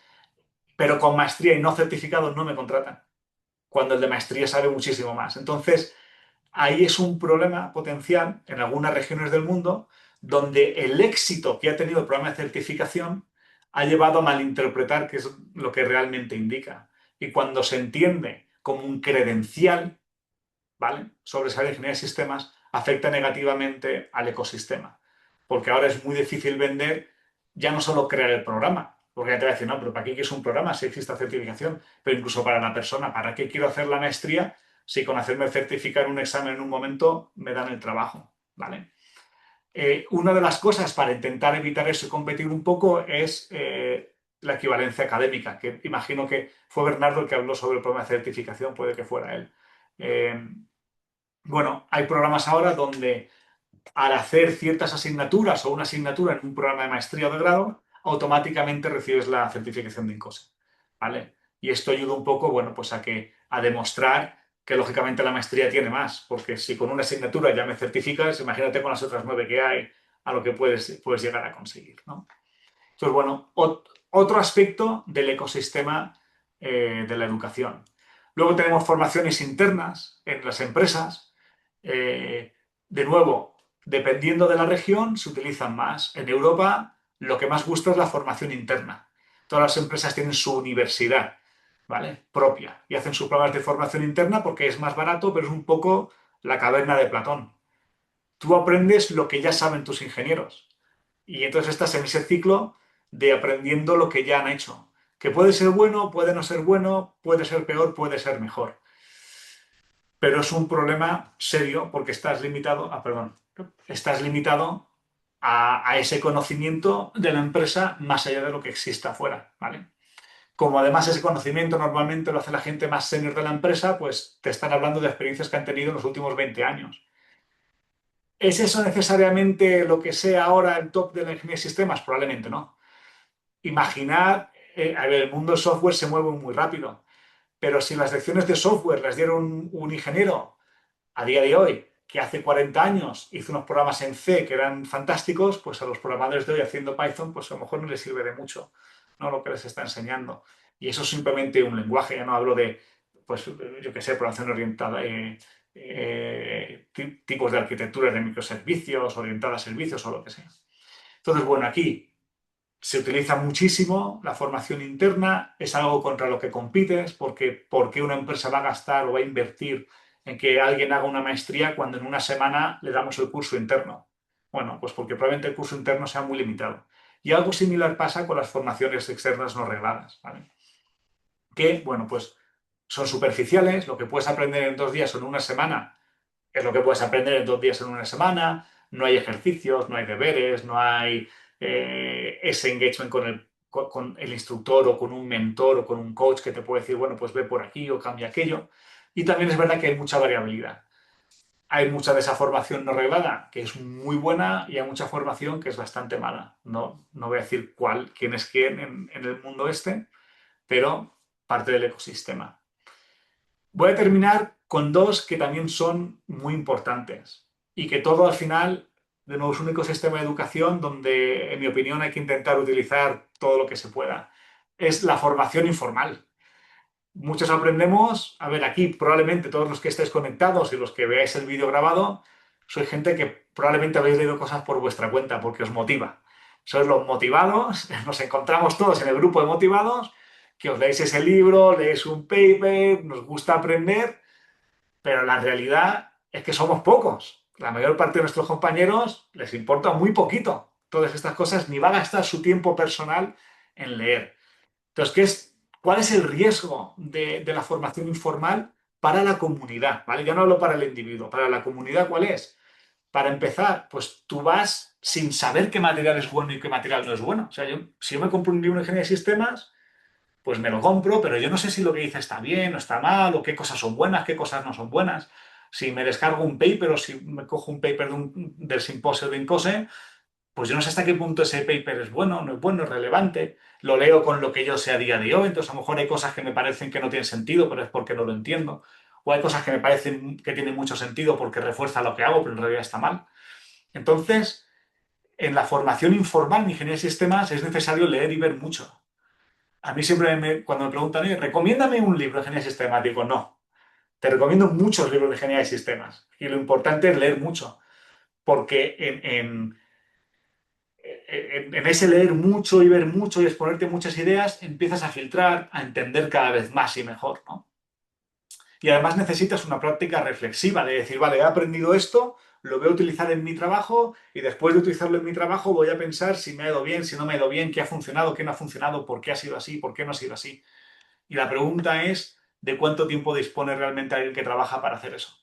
pero con maestría y no certificado no me contratan, cuando el de maestría sabe muchísimo más. Entonces, ahí es un problema potencial en algunas regiones del mundo donde el éxito que ha tenido el programa de certificación ha llevado a malinterpretar qué es lo que realmente indica. Y cuando se entiende como un credencial, ¿vale?, sobre saber ingeniería de sistemas, afecta negativamente al ecosistema. porque ahora es muy difícil vender ya no solo crear el programa, porque ya te va a decir, no, pero ¿para qué es un programa si existe certificación? Pero incluso para la persona, ¿para qué quiero hacer la maestría si con hacerme certificar un examen en un momento me dan el trabajo? ¿Vale? Una de las cosas para intentar evitar eso y competir un poco es la equivalencia académica, que imagino que fue Bernardo el que habló sobre el programa de certificación, puede que fuera él. Eh, bueno, hay programas ahora donde al hacer ciertas asignaturas o una asignatura en un programa de maestría o de grado, automáticamente recibes la certificación de INCOSE, ¿vale? Y esto ayuda un poco, bueno, pues a demostrar que lógicamente la maestría tiene más, porque si con una asignatura ya me certificas, imagínate con las otras 9 que hay, a lo que puedes llegar a conseguir, ¿no? Entonces, bueno, otro aspecto del ecosistema de la educación. Luego tenemos formaciones internas en las empresas. Eh, de nuevo, dependiendo de la región, se utilizan más. En Europa, lo que más gusta es la formación interna. Todas las empresas tienen su universidad, ¿vale? Propia y hacen sus programas de formación interna porque es más barato, pero es un poco la caverna de Platón. Tú aprendes lo que ya saben tus ingenieros y entonces estás en ese ciclo de aprendiendo lo que ya han hecho. Que puede ser bueno, puede no ser bueno, puede ser peor, puede ser mejor. Pero es un problema serio porque estás limitado a ese conocimiento de la empresa más allá de lo que exista afuera, ¿vale? Como además ese conocimiento normalmente lo hace la gente más senior de la empresa, pues te están hablando de experiencias que han tenido en los últimos 20 años. ¿Es eso necesariamente lo que sea ahora el top de la ingeniería de sistemas? Probablemente no. Imaginad, a ver, el mundo del software se mueve muy rápido, pero si las lecciones de software las dieron un ingeniero a día de hoy, que hace 40 años hizo unos programas en C que eran fantásticos, pues a los programadores de hoy haciendo Python, pues a lo mejor no les sirve de mucho, ¿no? Lo que les está enseñando. Y eso es simplemente un lenguaje, ya no hablo de, pues yo qué sé, programación orientada, tipos de arquitecturas de microservicios, orientadas a servicios o lo que sea. Entonces, bueno, aquí se utiliza muchísimo la formación interna, es algo contra lo que compites, porque ¿por qué una empresa va a gastar o va a invertir en que alguien haga una maestría cuando en una semana le damos el curso interno? Bueno, pues porque probablemente el curso interno sea muy limitado. Y algo similar pasa con las formaciones externas no regladas, ¿vale? Que, bueno, pues son superficiales, lo que puedes aprender en 2 días o en una semana es lo que puedes aprender en 2 días en una semana, no hay ejercicios, no hay deberes, no hay ese engagement con el instructor o con un mentor o con un coach que te puede decir, bueno, pues ve por aquí o cambia aquello. Y también es verdad que hay mucha variabilidad. Hay mucha de esa formación no reglada que es muy buena y hay mucha formación que es bastante mala. No, no voy a decir quién es quién en el mundo este, pero parte del ecosistema. Voy a terminar con dos que también son muy importantes y que todo al final, de nuevo, es un ecosistema de educación donde, en mi opinión, hay que intentar utilizar todo lo que se pueda. Es la formación informal. Muchos aprendemos, a ver, aquí probablemente todos los que estéis conectados y los que veáis el vídeo grabado, sois gente que probablemente habéis leído cosas por vuestra cuenta porque os motiva. Sois los motivados, nos encontramos todos en el grupo de motivados, que os leéis ese libro, leéis un paper, nos gusta aprender, pero la realidad es que somos pocos. La mayor parte de nuestros compañeros les importa muy poquito todas estas cosas, ni va a gastar su tiempo personal en leer. Entonces, ¿cuál es el riesgo de la formación informal para la comunidad? ¿Vale? Ya no hablo para el individuo, para la comunidad, ¿cuál es? Para empezar, pues tú vas sin saber qué material es bueno y qué material no es bueno. O sea, si yo me compro un libro de ingeniería de sistemas, pues me lo compro, pero yo no sé si lo que dice está bien o está mal, o qué cosas son buenas, qué cosas no son buenas. Si me descargo un paper o si me cojo un paper del simposio de INCOSE, pues yo no sé hasta qué punto ese paper es bueno, no es bueno, es relevante. Lo leo con lo que yo sé a día de hoy, entonces a lo mejor hay cosas que me parecen que no tienen sentido, pero es porque no lo entiendo. O hay cosas que me parecen que tienen mucho sentido porque refuerza lo que hago, pero en realidad está mal. Entonces, en la formación informal en ingeniería de sistemas es necesario leer y ver mucho. A mí siempre cuando me preguntan, "Oye, recomiéndame un libro de ingeniería de sistemas", digo, no, te recomiendo muchos libros de ingeniería de sistemas. Y lo importante es leer mucho, porque en ese leer mucho y ver mucho y exponerte muchas ideas, empiezas a filtrar, a entender cada vez más y mejor, ¿no? Y además necesitas una práctica reflexiva de decir, vale, he aprendido esto, lo voy a utilizar en mi trabajo y después de utilizarlo en mi trabajo voy a pensar si me ha ido bien, si no me ha ido bien, qué ha funcionado, qué no ha funcionado, por qué ha sido así, por qué no ha sido así. Y la pregunta es de cuánto tiempo dispone realmente alguien que trabaja para hacer eso.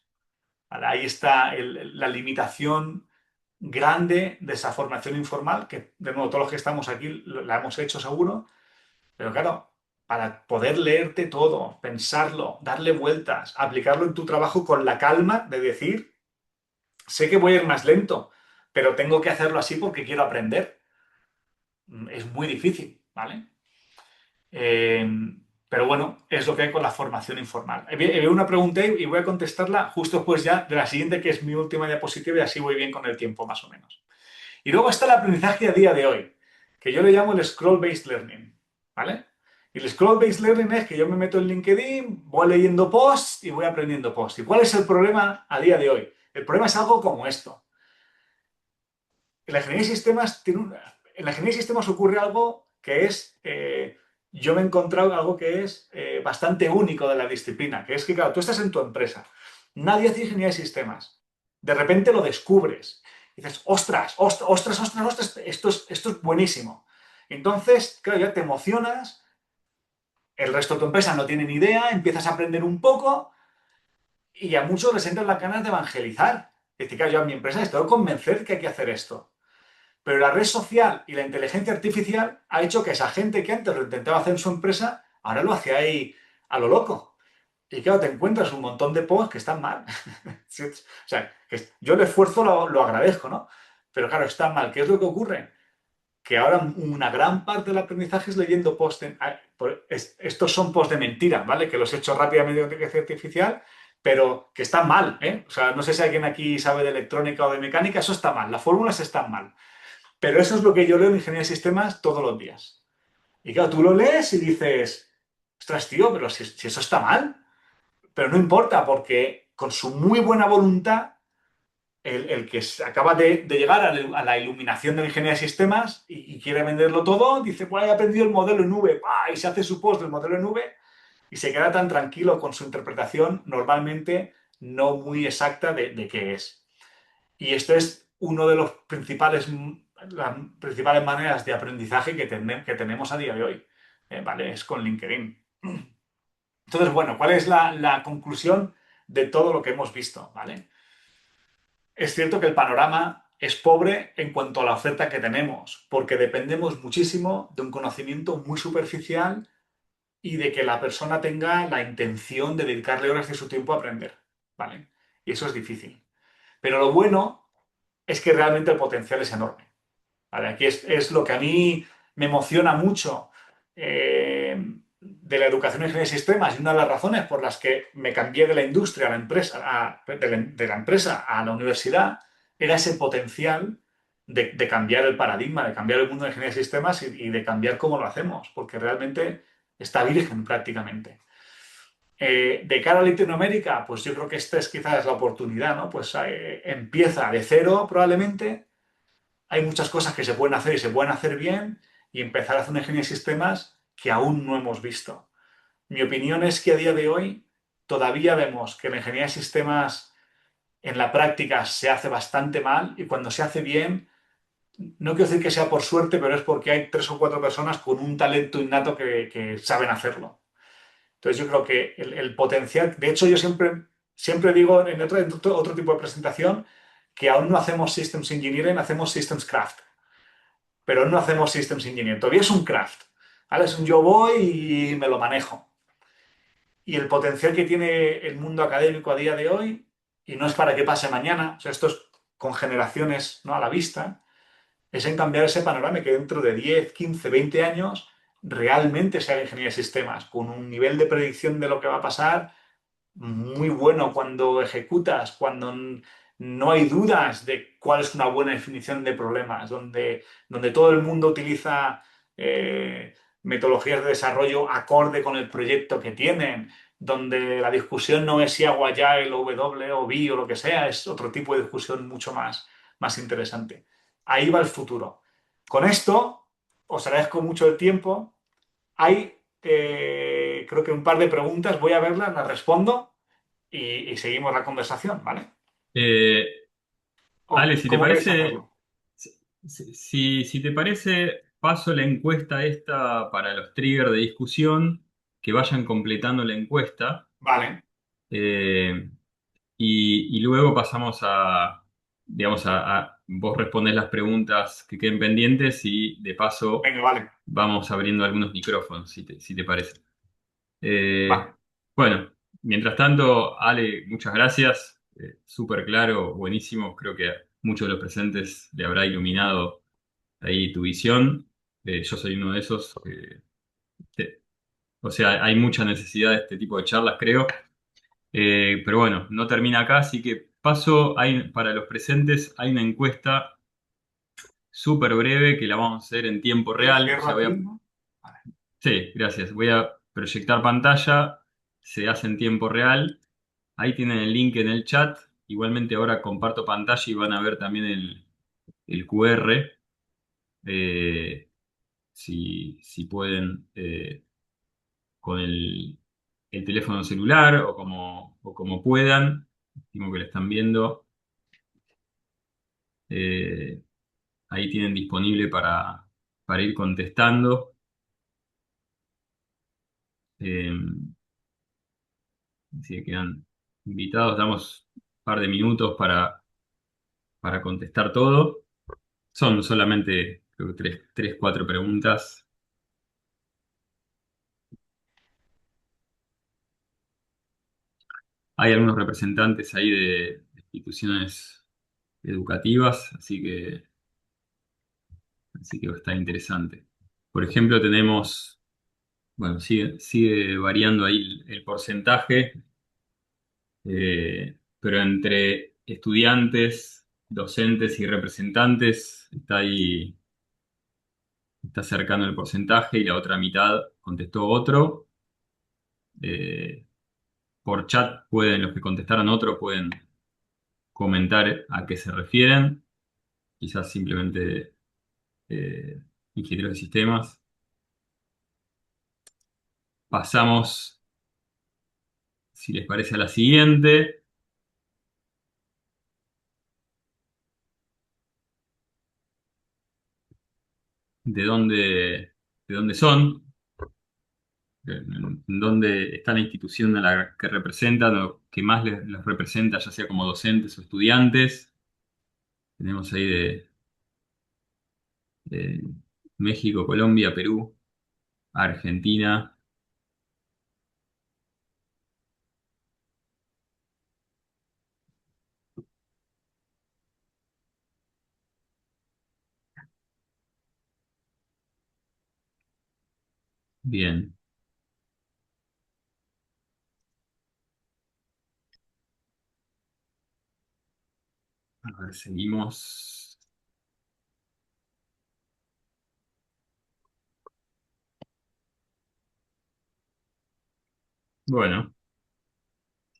¿Vale? Ahí está la limitación grande de esa formación informal, que de nuevo todos los que estamos aquí la hemos hecho seguro, pero claro, para poder leerte todo, pensarlo, darle vueltas, aplicarlo en tu trabajo con la calma de decir, sé que voy a ir más lento, pero tengo que hacerlo así porque quiero aprender. Es muy difícil, ¿vale? Eh, pero bueno, es lo que hay con la formación informal. Veo una pregunta y voy a contestarla justo después ya de la siguiente, que es mi última diapositiva, y así voy bien con el tiempo, más o menos. Y luego está el aprendizaje a día de hoy, que yo le llamo el scroll-based learning, ¿vale? Y el scroll-based learning es que yo me meto en LinkedIn, voy leyendo posts y voy aprendiendo posts. ¿Y cuál es el problema a día de hoy? El problema es algo como esto. En la ingeniería de sistemas, en la ingeniería de sistemas ocurre algo que es, yo me he encontrado algo que es bastante único de la disciplina, que es que, claro, tú estás en tu empresa, nadie hace ingeniería de sistemas, de repente lo descubres, y dices, ostras, ostras, ostras, ostras, ostras, esto es buenísimo. Entonces, claro, ya te emocionas, el resto de tu empresa no tiene ni idea, empiezas a aprender un poco y a muchos les entran las ganas de evangelizar. Es decir, claro, yo a mi empresa les tengo que convencer que hay que hacer esto. Pero la red social y la inteligencia artificial ha hecho que esa gente que antes lo intentaba hacer en su empresa, ahora lo hace ahí a lo loco. Y claro, te encuentras un montón de posts que están mal. Sí, o sea, que yo el esfuerzo lo agradezco, ¿no? Pero claro, están mal. ¿Qué es lo que ocurre? Que ahora una gran parte del aprendizaje es leyendo posts. Estos son posts de mentira, ¿vale? Que los he hecho rápidamente con inteligencia artificial, pero que están mal, ¿eh? O sea, no sé si alguien aquí sabe de electrónica o de mecánica, eso está mal. Las fórmulas están mal. Pero eso es lo que yo leo en ingeniería de sistemas todos los días. Y claro, tú lo lees y dices, ostras, tío, pero si eso está mal. Pero no importa, porque con su muy buena voluntad, el que acaba de llegar a la iluminación de la ingeniería de sistemas y quiere venderlo todo, dice, pues he aprendido el modelo en nube, ¡pah! Y se hace su post del modelo en nube y se queda tan tranquilo con su interpretación normalmente no muy exacta de qué es. Y esto es uno de los las principales maneras de aprendizaje que tenemos a día de hoy. ¿Vale? Es con LinkedIn. Entonces, bueno, ¿cuál es la conclusión de todo lo que hemos visto? ¿Vale? Es cierto que el panorama es pobre en cuanto a la oferta que tenemos, porque dependemos muchísimo de un conocimiento muy superficial y de que la persona tenga la intención de dedicarle horas de su tiempo a aprender. ¿Vale? Y eso es difícil. Pero lo bueno es que realmente el potencial es enorme. ¿Vale? Aquí es lo que a mí me emociona mucho de la educación en ingeniería de sistemas y una de las razones por las que me cambié de la industria a la empresa, de la empresa a la universidad, era ese potencial de cambiar el paradigma, de cambiar el mundo de la ingeniería de sistemas y de cambiar cómo lo hacemos, porque realmente está virgen prácticamente. De cara a Latinoamérica, pues yo creo que esta es quizás la oportunidad, ¿no? Pues empieza de cero probablemente, hay muchas cosas que se pueden hacer y se pueden hacer bien y empezar a hacer una ingeniería de sistemas que aún no hemos visto. Mi opinión es que a día de hoy todavía vemos que la ingeniería de sistemas en la práctica se hace bastante mal y cuando se hace bien, no quiero decir que sea por suerte, pero es porque hay tres o cuatro personas con un talento innato que saben hacerlo. Entonces yo creo que el potencial, de hecho yo siempre digo en otro tipo de presentación que aún no hacemos Systems Engineering, hacemos Systems Craft, pero no hacemos Systems Engineering, todavía es un craft, ¿vale? Es un yo voy y me lo manejo. Y el potencial que tiene el mundo académico a día de hoy, y no es para que pase mañana, o sea, esto es con generaciones, ¿no?, a la vista, es en cambiar ese panorama y que dentro de 10, 15, 20 años realmente se haga ingeniería de sistemas, con un nivel de predicción de lo que va a pasar muy bueno cuando ejecutas, cuando no hay dudas de cuál es una buena definición de problemas, donde todo el mundo utiliza metodologías de desarrollo acorde con el proyecto que tienen, donde la discusión no es si hago Agile o W o B o lo que sea, es otro tipo de discusión mucho más interesante. Ahí va el futuro. Con esto, os agradezco mucho el tiempo. Hay, creo que un par de preguntas, voy a verlas, las respondo y seguimos la conversación, ¿vale? Ale, si te ¿Cómo queréis parece, hacerlo? si te parece, paso la encuesta esta para los triggers de discusión, que vayan completando la encuesta. Vale, eh, y luego pasamos a, digamos, vos respondés las preguntas que queden pendientes y de paso venga, vale, vamos abriendo algunos micrófonos, si te parece. vale. Eh, bueno, mientras tanto, Ale, muchas gracias. Súper claro, buenísimo. Creo que a muchos de los presentes le habrá iluminado ahí tu visión. Yo soy uno de esos. O sea, hay mucha necesidad de este tipo de charlas, creo. Pero bueno, no termina acá, así que paso, para los presentes hay una encuesta súper breve que la vamos a hacer en tiempo Lo real. O cierro sea, aquí, ¿no? Vale. sí, gracias. Voy a proyectar pantalla, se hace en tiempo real. Ahí tienen el link en el chat. Igualmente ahora comparto pantalla y van a ver también el QR. eh, si pueden con el teléfono celular o como puedan. Estimo que lo están viendo. Eh, Ahí tienen disponible para ir contestando. Eh, Así que quedan invitados. Damos un par de minutos para contestar todo. Son solamente, creo que tres, cuatro preguntas. Hay algunos representantes ahí de instituciones educativas, así que va a estar interesante. Por ejemplo, tenemos, bueno, sigue variando ahí el porcentaje, pero entre estudiantes, docentes y representantes está cercano el porcentaje y la otra mitad contestó otro. Eh, por chat los que contestaron otro pueden comentar a qué se refieren, quizás simplemente ingenieros de sistemas. Pasamos, si les parece, a la siguiente. ¿De dónde, de dónde son? ¿En dónde está la institución a la que representan o que más les representa, ya sea como docentes o estudiantes? Tenemos ahí de México, Colombia, Perú, Argentina. Bien, a ver, seguimos. Bueno,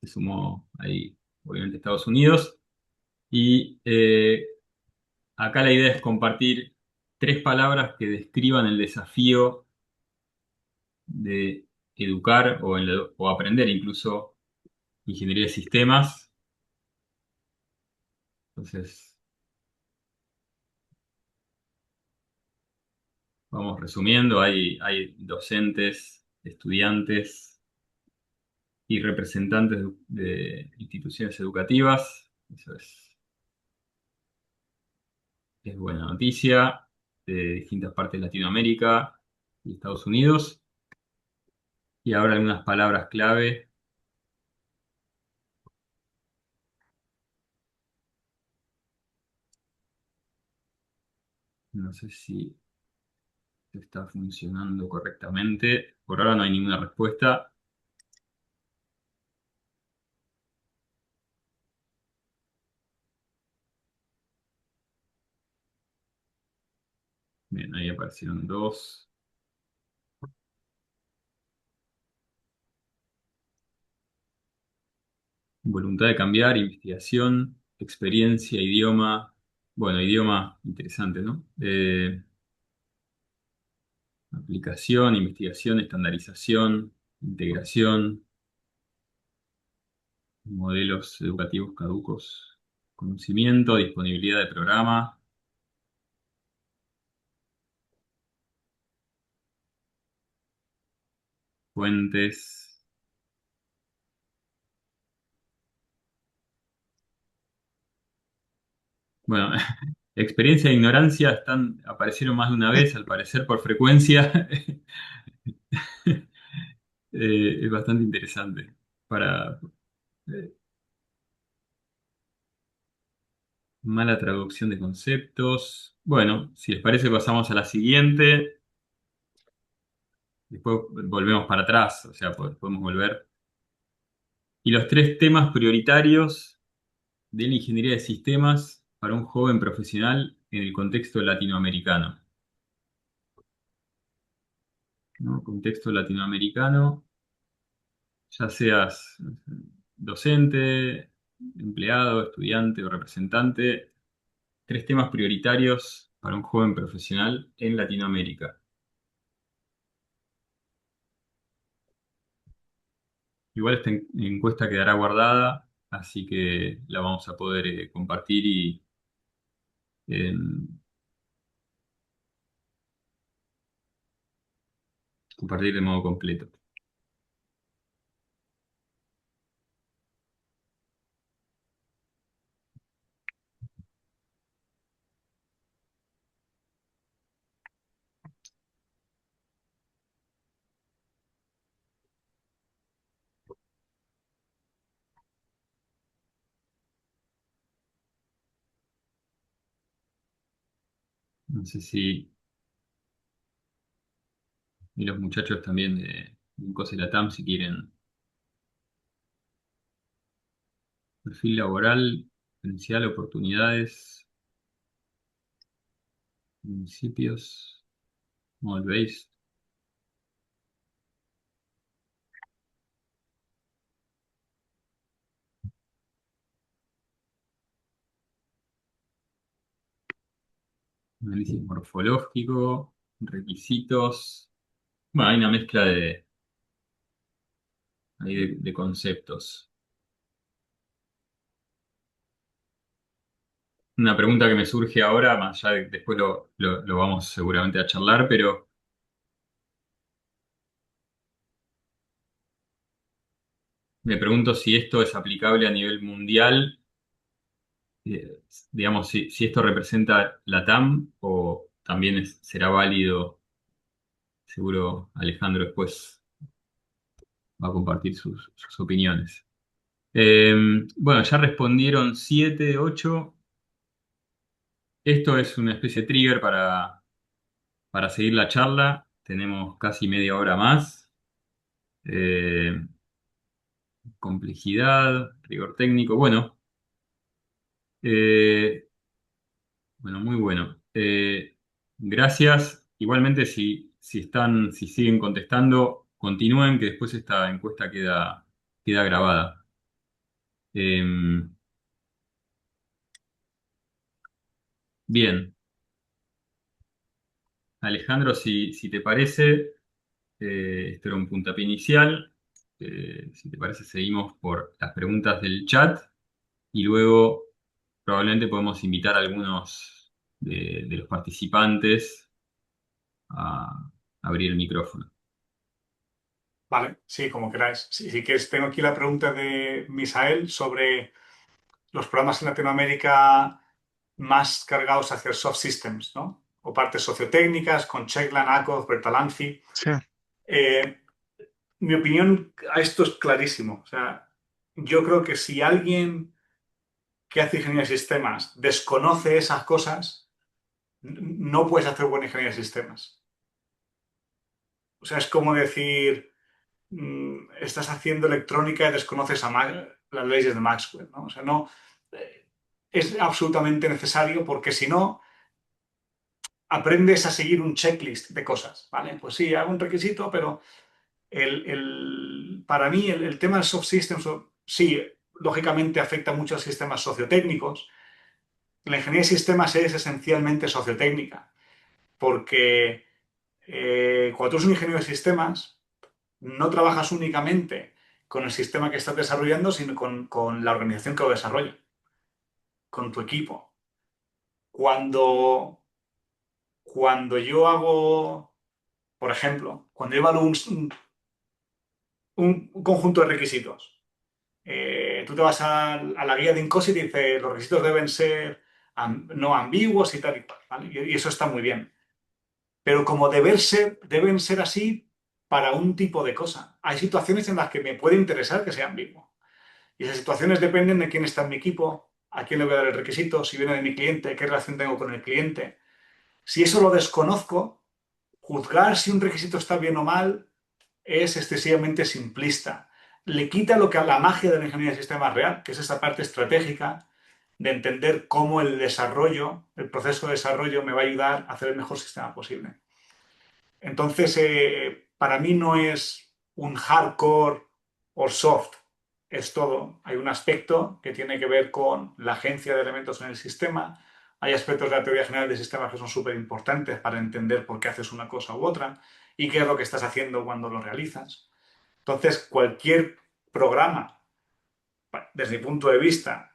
se sumó ahí, obviamente, Estados Unidos. Y acá la idea es compartir tres palabras que describan el desafío de educar o aprender incluso ingeniería de sistemas. Entonces, vamos resumiendo. Hay docentes, estudiantes y representantes de instituciones educativas. Eso es buena noticia, de distintas partes de Latinoamérica y Estados Unidos. Y ahora algunas palabras clave. No sé si está funcionando correctamente. Por ahora no hay ninguna respuesta. Bien, ahí aparecieron dos. Voluntad de cambiar, investigación, experiencia, idioma. Bueno, idioma interesante, ¿no? Aplicación, investigación, estandarización, integración, modelos educativos caducos, conocimiento, disponibilidad de programa, fuentes. Bueno, experiencia e ignorancia aparecieron más de una vez, al parecer por frecuencia. Es bastante interesante. Para eh, mala traducción de conceptos. Bueno, si les parece, pasamos a la siguiente. Después volvemos para atrás, o sea, podemos volver. Y los tres temas prioritarios de la ingeniería de sistemas para un joven profesional en el contexto latinoamericano. ¿No? Contexto latinoamericano, ya seas docente, empleado, estudiante o representante, tres temas prioritarios para un joven profesional en Latinoamérica. Igual esta encuesta quedará guardada, así que la vamos a poder compartir y eh, compartir de modo completo. No sé si y los muchachos también de Incos y Latam, si quieren perfil laboral, potencial, oportunidades, municipios, model-based, análisis morfológico, requisitos. Bueno, hay una mezcla de conceptos. Una pregunta que me surge ahora, más allá de que después lo vamos seguramente a charlar, pero me pregunto si esto es aplicable a nivel mundial, eh, digamos, si esto representa la TAM o también será válido. Seguro Alejandro después va a compartir sus opiniones. Eh, bueno, ya respondieron 7, 8. Esto es una especie de trigger para seguir la charla. Tenemos casi media hora más. Eh, complejidad, rigor técnico. Eh, bueno, muy bueno. Gracias. Igualmente, si siguen contestando, continúen, que después esta encuesta queda grabada. Eh, bien, Alejandro, si te parece, esto era un puntapié inicial. Si te parece, seguimos por las preguntas del chat y luego probablemente podemos invitar a algunos de los participantes a abrir el micrófono. Vale, sí, como queráis. Si quieres, tengo aquí la pregunta de Misael sobre los programas en Latinoamérica más cargados hacia soft systems, ¿no? O partes sociotécnicas con Checkland, Akoff, Bertalanffy. Sí, Eh, Mi opinión a esto es clarísimo. O sea, yo creo que si alguien que hace ingeniería de sistemas desconoce esas cosas, no puedes hacer buena ingeniería de sistemas. O sea, es como decir, estás haciendo electrónica y desconoces las leyes de Maxwell, ¿no? O sea, no, eh, es absolutamente necesario porque si no, aprendes a seguir un checklist de cosas, ¿vale? Pues sí, hago un requisito, pero para mí el tema de soft systems, sí, lógicamente afecta mucho a los sistemas sociotécnicos. La ingeniería de sistemas es esencialmente sociotécnica, porque cuando tú eres un ingeniero de sistemas, no trabajas únicamente con el sistema que estás desarrollando, sino con la organización que lo desarrolla. con tu equipo. Cuando, cuando yo hago, por ejemplo, cuando yo evalúo un conjunto de requisitos, tú te vas a la guía de INCOSE y te dice los requisitos deben ser no ambiguos y tal y cual, ¿vale? Y eso está muy bien. Pero como deben ser así para un tipo de cosa. Hay situaciones en las que me puede interesar que sea ambiguo. Y esas situaciones dependen de quién está en mi equipo, a quién le voy a dar el requisito, si viene de mi cliente, qué relación tengo con el cliente. Si eso lo desconozco, juzgar si un requisito está bien o mal es excesivamente simplista. Le quita lo que a la magia de la ingeniería de sistemas real, que es esa parte estratégica de entender cómo el desarrollo, el proceso de desarrollo me va a ayudar a hacer el mejor sistema posible. Entonces, para mí no es un hardcore o soft, es todo. Hay un aspecto que tiene que ver con la agencia de elementos en el sistema. Hay aspectos de la teoría general de sistemas que son súper importantes para entender por qué haces una cosa u otra y qué es lo que estás haciendo cuando lo realizas. Entonces, cualquier programa, desde mi punto de vista,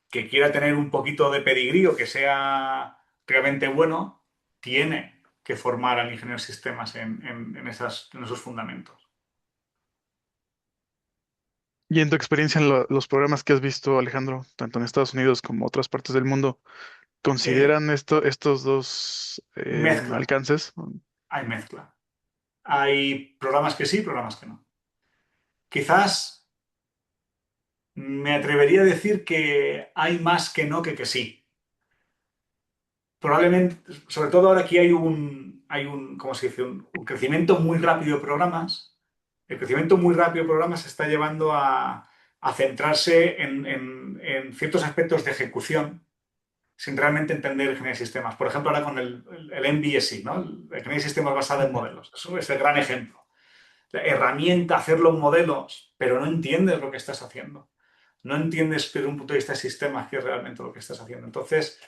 que quiera tener un poquito de pedigrí o que sea realmente bueno, tiene que formar al ingeniero de sistemas en esos fundamentos. Y en tu experiencia en los programas que has visto, Alejandro, tanto en Estados Unidos como otras partes del mundo, Eh, ¿consideran estos dos Mezcla, alcances? hay mezcla. Hay programas que sí, programas que no. Quizás me atrevería a decir que hay más que no que sí. Probablemente, sobre todo ahora aquí ¿cómo se dice? Un crecimiento muy rápido de programas. El crecimiento muy rápido de programas se está llevando a centrarse en ciertos aspectos de ejecución sin realmente entender ingeniería de sistemas. Por ejemplo, ahora con el MBSI, ¿no? La ingeniería de sistemas basada en Ujú. modelos. Eso es el gran ejemplo. La herramienta, hacerlo en modelos, pero no entiendes lo que estás haciendo. No entiendes desde un punto de vista de sistemas qué es realmente lo que estás haciendo. Entonces,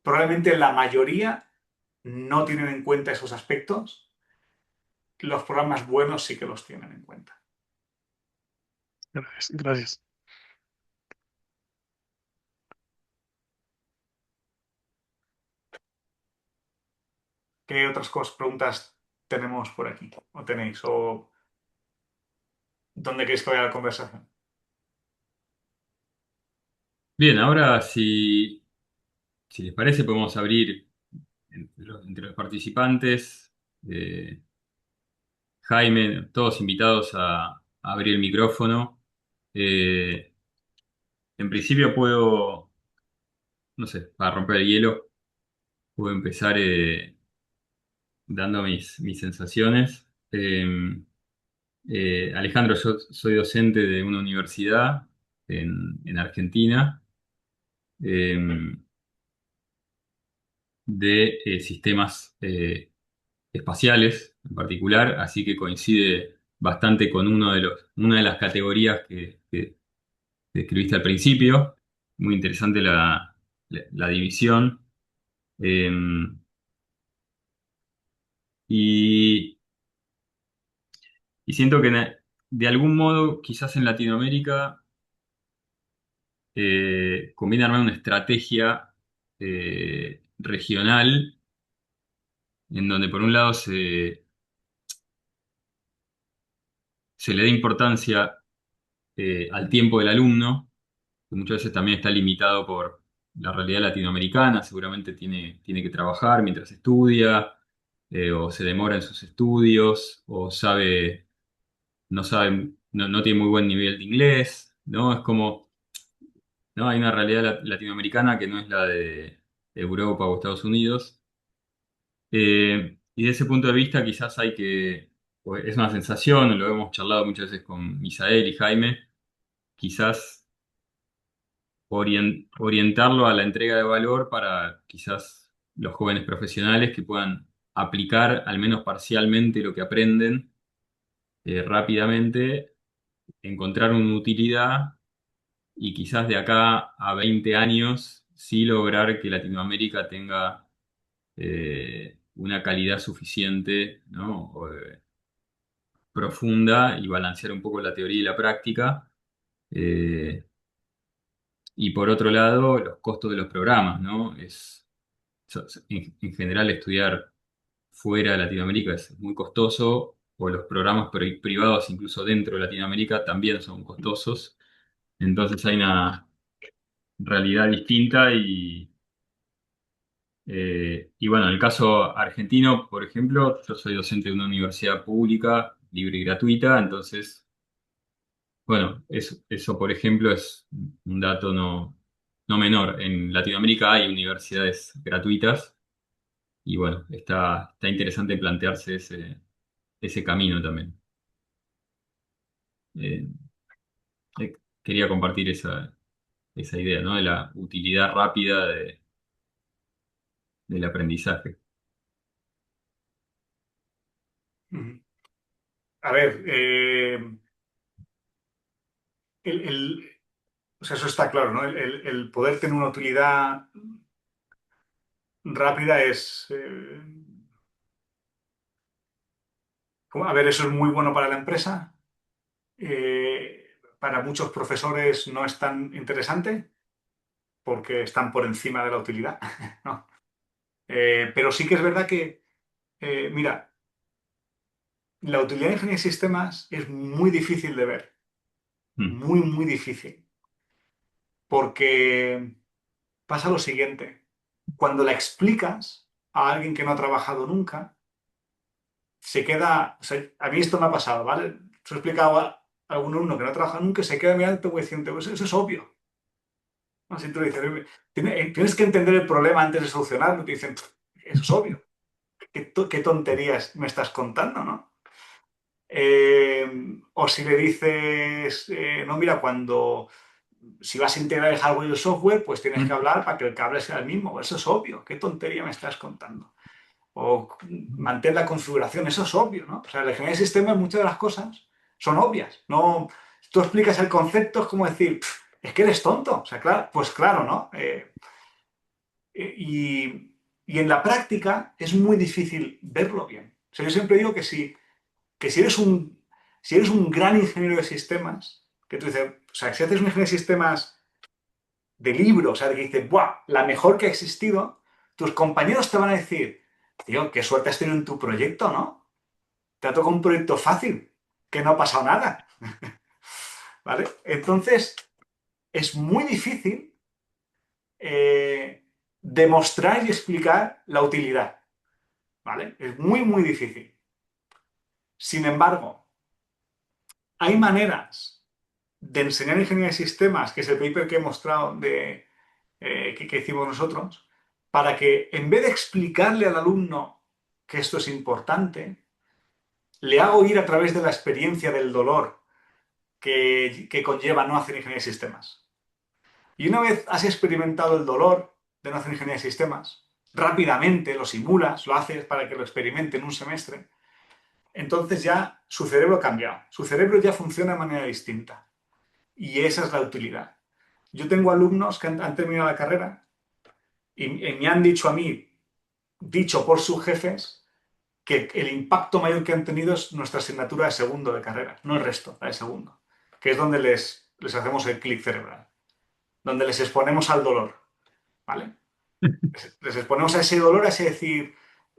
probablemente la mayoría no tienen en cuenta esos aspectos. Los programas buenos sí que los tienen en cuenta. Gracias, gracias. ¿Qué otras cosas, preguntas tenemos por aquí? ¿O tenéis? ¿O dónde queréis que vaya la conversación? Bien, ahora si les parece podemos abrir entre los participantes, Jaime, todos invitados a abrir el micrófono. Eh, en principio puedo, no sé, para romper el hielo, puedo empezar dando mis sensaciones. Alejandro, yo soy docente de una universidad en Argentina, eh, de sistemas espaciales en particular, así que coincide bastante con una de las categorías que describiste al principio. Muy interesante la división. Eh, y, y siento que de algún modo, quizás en Latinoamérica, conviene armar una estrategia regional en donde por un lado se le dé importancia al tiempo del alumno, que muchas veces también está limitado por la realidad latinoamericana, seguramente tiene que trabajar mientras estudia, o se demora en sus estudios, o no sabe, no tiene muy buen nivel de inglés, ¿no? Es como, ¿no? Hay una realidad latinoamericana que no es la de Europa o Estados Unidos. Y de ese punto de vista quizás pues, es una sensación, lo hemos charlado muchas veces con Misael y Jaime, quizás orientarlo a la entrega de valor para quizás los jóvenes profesionales que puedan aplicar al menos parcialmente lo que aprenden rápidamente, encontrar una utilidad y quizás de acá a 20 años sí lograr que Latinoamérica tenga una calidad suficiente, ¿no? Profunda y balancear un poco la teoría y la práctica. eh, Y por otro lado, los costos de los programas, ¿no? En general estudiar fuera de Latinoamérica es muy costoso, o los programas privados, incluso dentro de Latinoamérica, también son costosos. Entonces hay una realidad distinta y bueno, en el caso argentino, por ejemplo, yo soy docente de una universidad pública, libre y gratuita, entonces, bueno, eso por ejemplo es un dato no menor. En Latinoamérica hay universidades gratuitas y bueno, está interesante plantearse ese camino también. Eh, Quería compartir esa idea, ¿no? De la utilidad rápida del aprendizaje. Ujú. A ver, el, el- o sea, eso está claro, ¿no? El poder tener una utilidad rápida es... a ver, eso es muy bueno para la empresa. Para muchos profesores no es tan interesante porque están por encima de la utilidad, ¿no? Pero sí que es verdad que, mira, la utilidad de ingeniería de sistemas es muy difícil de ver, Mm, muy, muy difícil, porque pasa lo siguiente, cuando la explicas a alguien que no ha trabajado nunca, se queda, o sea, a mí esto me ha pasado, ¿vale? Se lo he explicado a algún alumno que no ha trabajado nunca, se queda mirando y diciendo, pues eso es obvio. ¿No? Si tú le dices, tienes que entender el problema antes de solucionarlo, te dicen, eso es obvio. ¿Qué tonterías me estás contando, no? O si le dices, no, mira, si vas a integrar el hardware y el software, pues tienes que mm, hablar para que el cable sea el mismo. Eso es obvio. ¿Qué tontería me estás contando? O mantén la configuración, eso es obvio, ¿no? O sea, la ingeniería de sistemas, muchas de las cosas son obvias. No, si tú explicas el concepto, es como decir, es que eres tonto. O sea, claro, pues claro, ¿no? Y en la práctica es muy difícil verlo bien. O sea, yo siempre digo que si eres un gran ingeniero de sistemas, que tú dices, o sea, si haces un ingeniero de sistemas de libro, o sea, de que dices, ¡buah! La mejor que ha existido, tus compañeros te van a decir, tío, qué suerte has tenido en tu proyecto, ¿no? Te ha tocado un proyecto fácil, que no ha pasado nada, ¿vale? Entonces, es muy difícil demostrar y explicar la utilidad, ¿vale? Es muy, muy difícil. Sin embargo, hay maneras de enseñar ingeniería de sistemas, que es el paper que he mostrado que hicimos nosotros, para que en vez de explicarle al alumno que esto es importante, le hago ir a través de la experiencia del dolor que conlleva no hacer ingeniería de sistemas. Y una vez has experimentado el dolor de no hacer ingeniería de sistemas, rápidamente lo simulas, lo haces para que lo experimente en un semestre, entonces ya su cerebro ha cambiado. Su cerebro ya funciona de manera distinta. Y esa es la utilidad. Yo tengo alumnos que han terminado la carrera y me han dicho a mí, dicho por sus jefes, que el impacto mayor que han tenido es nuestra asignatura de segundo de carrera, no el resto, la de segundo, que es donde les hacemos el clic cerebral, donde les exponemos al dolor, ¿vale? Les exponemos a ese dolor, a ese decir,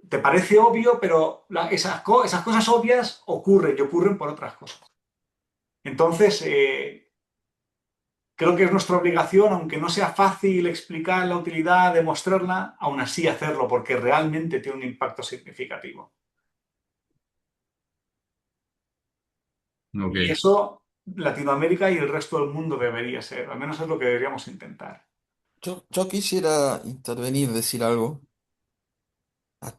te parece obvio, pero esas cosas obvias ocurren y ocurren por otras cosas. Entonces, creo que es nuestra obligación, aunque no sea fácil explicar la utilidad, demostrarla, aún así hacerlo, porque realmente tiene un impacto significativo. Y ok. eso Latinoamérica y el resto del mundo debería ser, al menos es lo que deberíamos intentar. Yo quisiera intervenir, decir algo. Ah,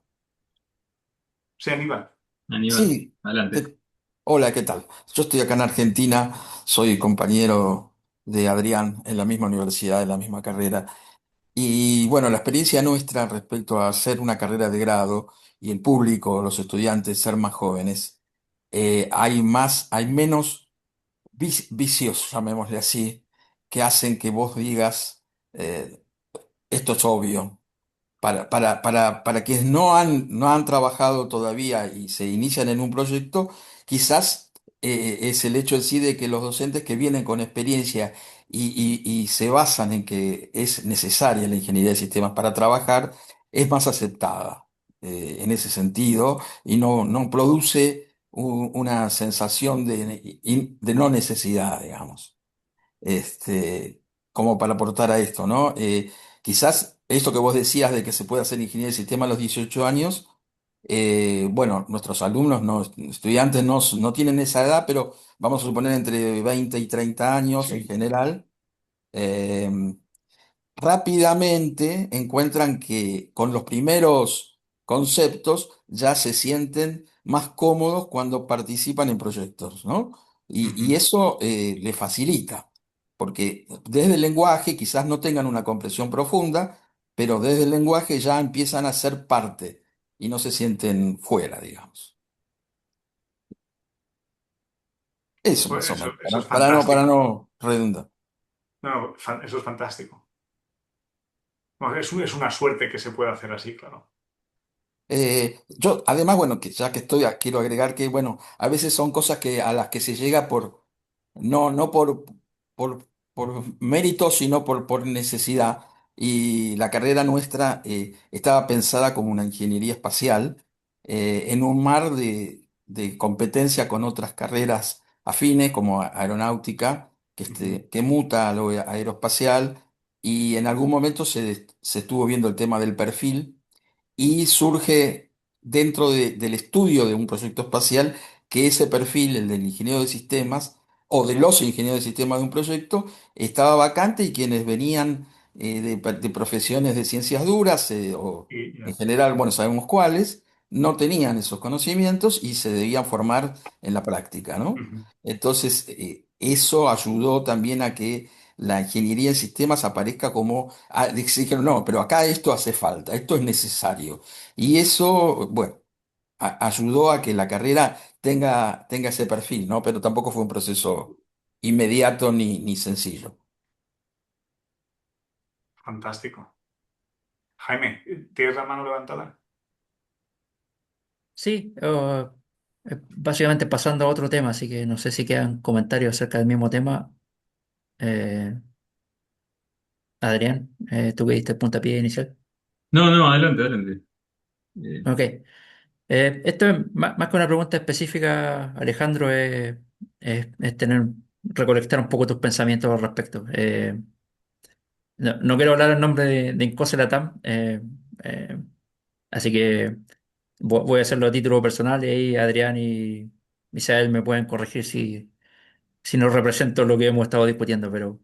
Sí, Aníbal. Aníbal, sí, adelante. ¿qué- hola, ¿qué tal? Yo estoy acá en Argentina, soy compañero de Adrián en la misma universidad, en la misma carrera. Y bueno, la experiencia nuestra respecto a hacer una carrera de grado y el público, los estudiantes, ser más jóvenes, hay menos vicios, llamémosle así, que hacen que vos digas, eh, esto es obvio. Para quienes no han trabajado todavía y se inician en un proyecto, quizás es el hecho en sí de que los docentes que vienen con experiencia y se basan en que es necesaria la ingeniería de sistemas para trabajar, es más aceptada en ese sentido y no produce una sensación de no necesidad, digamos, este, como para aportar a esto, ¿no? Quizás esto que vos decías de que se puede hacer ingeniería de sistema a los 18 años, bueno, nuestros alumnos, no, estudiantes no tienen esa edad, pero vamos a suponer entre 20 y 30 años en Sí, general. eh, Rápidamente encuentran que con los primeros conceptos ya se sienten más cómodos cuando participan en proyectos, ¿no? Y ujú. eso les facilita, porque desde el lenguaje quizás no tengan una comprensión profunda, pero desde el lenguaje ya empiezan a ser parte y no se sienten fuera, digamos. Eso Pues más o menos, eso es para fantástico. no redundar. No, no, eso es fantástico. Bueno, es una suerte que se pueda hacer así, claro. Yo, además, bueno, que ya que estoy, quiero agregar que, bueno, a veces son cosas a las que se llega no por mérito, sino por necesidad. Y la carrera nuestra estaba pensada como una ingeniería espacial en un mar de competencia con otras carreras afines, como aeronáutica, Ujú. que muta a lo aeroespacial, y en algún momento se estuvo viendo el tema del perfil y surge dentro del estudio de un proyecto espacial que ese perfil, el del ingeniero de sistemas o de los ingenieros de sistemas de un proyecto, estaba vacante y quienes venían de profesiones de ciencias duras o Y en ya. general, bueno, sabemos cuáles, no tenían esos conocimientos y se debían formar en la práctica, ¿no? Ujú. Entonces, eso ayudó también a que la ingeniería en sistemas aparezca como, dijeron, no, pero acá esto hace falta, esto es necesario. Y eso, bueno, ayudó a que la carrera tenga ese perfil, ¿no? Pero tampoco fue un proceso inmediato ni sencillo. Fantástico. Jaime, ¿tienes la mano levantada? Sí, básicamente pasando a otro tema, así que no sé si quedan comentarios acerca del mismo tema. Eh, Adrián, tú que diste el puntapié inicial. No, no, adelante, adelante. Eh, Ok. Esto es más que una pregunta específica, Alejandro, es recolectar un poco tus pensamientos al respecto. No quiero hablar en nombre de Incose Latam, eh, así que voy a hacerlo a título personal y ahí Adrián y Misael me pueden corregir si no represento lo que hemos estado discutiendo, pero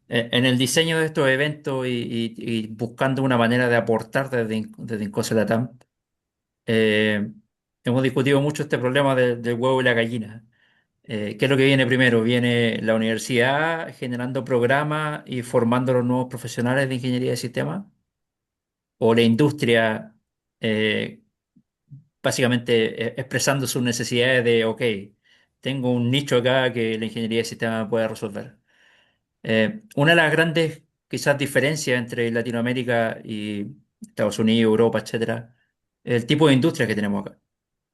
en el diseño de estos eventos y buscando una manera de aportar desde Incose Latam, eh, hemos discutido mucho este problema del huevo y la gallina. ¿Qué es lo que viene primero? ¿Viene la universidad generando programas y formando los nuevos profesionales de ingeniería de sistemas? ¿O la industria eh, básicamente expresando sus necesidades de, ok, tengo un nicho acá que la ingeniería de sistemas puede resolver? Una de las grandes quizás diferencias entre Latinoamérica y Estados Unidos, Europa, etcétera, es el tipo de industria que tenemos acá.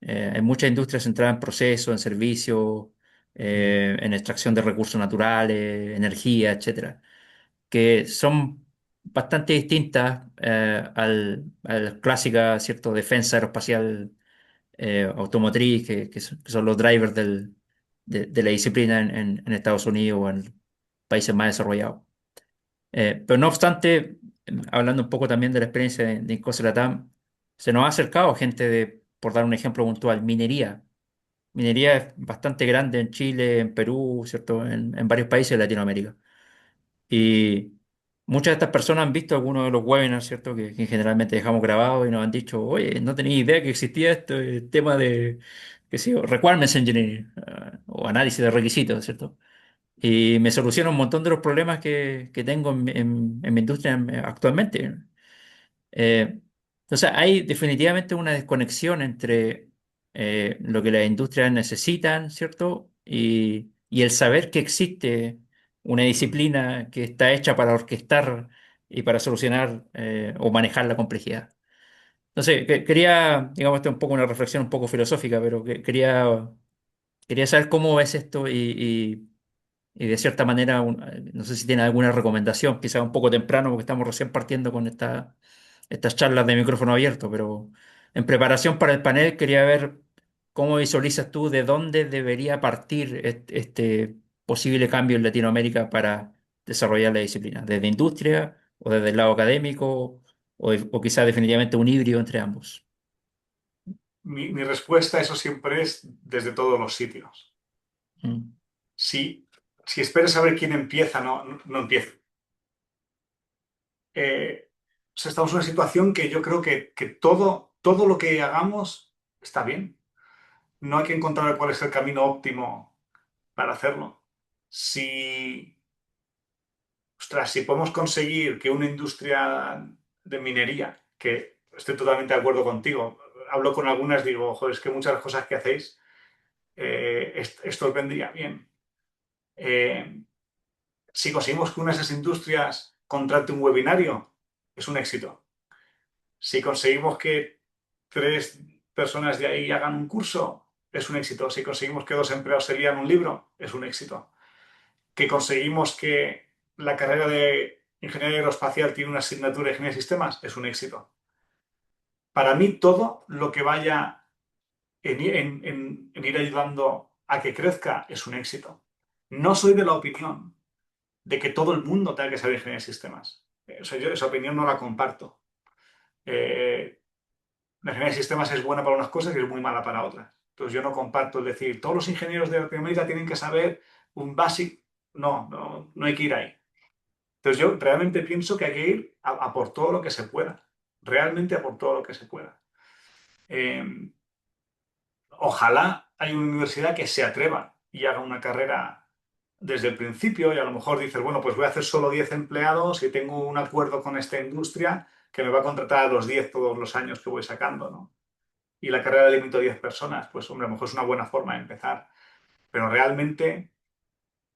Hay muchas industrias centradas en procesos, en servicios, en extracción de recursos naturales, energía, etcétera, que son bastante distintas a la clásica, ¿cierto?, defensa aeroespacial automotriz, que son los drivers de la disciplina en Estados Unidos o en países más desarrollados. Pero no obstante, hablando un poco también de la experiencia de Incosa Latam, se nos ha acercado gente por dar un ejemplo puntual, minería. Minería es bastante grande en Chile, en Perú, ¿cierto? En varios países de Latinoamérica. Y muchas de estas personas han visto algunos de los webinars, ¿cierto? Que generalmente dejamos grabados y nos han dicho, oye, no tenía idea que existía este tema de, qué sé yo, requirements engineering, o análisis de requisitos, ¿cierto? Y me soluciona un montón de los problemas que tengo en mi industria actualmente. Entonces, hay definitivamente una desconexión entre lo que las industrias necesitan, ¿cierto? Y el saber que existe una disciplina que está hecha para orquestar y para solucionar o manejar la complejidad. Entonces, quería, digamos, esto es un poco una reflexión un poco filosófica, pero quería saber cómo ves esto y de cierta manera, no sé si tiene alguna recomendación, quizás un poco temprano porque estamos recién partiendo con estas charlas de micrófono abierto, pero en preparación para el panel quería ver cómo visualizas tú de dónde debería partir este posible cambio en Latinoamérica para desarrollar la disciplina, desde industria o desde el lado académico o quizás definitivamente un híbrido entre ambos. Mi respuesta a eso siempre es desde todos los sitios. Mm. Si, si esperas saber quién empieza, no empieza. O sea, estamos en una situación que yo creo que todo lo que hagamos está bien. No hay que encontrar cuál es el camino óptimo para hacerlo. Si, ostras, si podemos conseguir que una industria de minería, que estoy totalmente de acuerdo contigo, hablo con algunas, digo, joder, es que muchas cosas que hacéis, esto os vendría bien. Eh, si conseguimos que una de esas industrias contrate un webinario, es un éxito. Si conseguimos que 3 personas de ahí hagan un curso, es un éxito. Si conseguimos que 2 empleados se lean un libro, es un éxito. Que conseguimos que la carrera de ingeniería aeroespacial tiene una asignatura de ingeniería de sistemas, es un éxito. Para mí, todo lo que vaya en ir ayudando a que crezca es un éxito. No soy de la opinión de que todo el mundo tenga que saber ingeniería de sistemas. O sea, yo esa opinión no la comparto. Eh, la ingeniería de sistemas es buena para unas cosas y es muy mala para otras. Entonces yo no comparto el decir, todos los ingenieros de Latinoamérica tienen que saber un básico. No hay que ir ahí. Entonces yo realmente pienso que hay que ir a por todo lo que se pueda. Realmente a por todo lo que se pueda. Eh, Ojalá haya una universidad que se atreva y haga una carrera desde el principio y a lo mejor dices, bueno, pues voy a hacer solo 10 empleados y tengo un acuerdo con esta industria que me va a contratar a los 10 todos los años que voy sacando, ¿no? Y la carrera de limito a 10 personas, pues hombre, a lo mejor es una buena forma de empezar. Pero realmente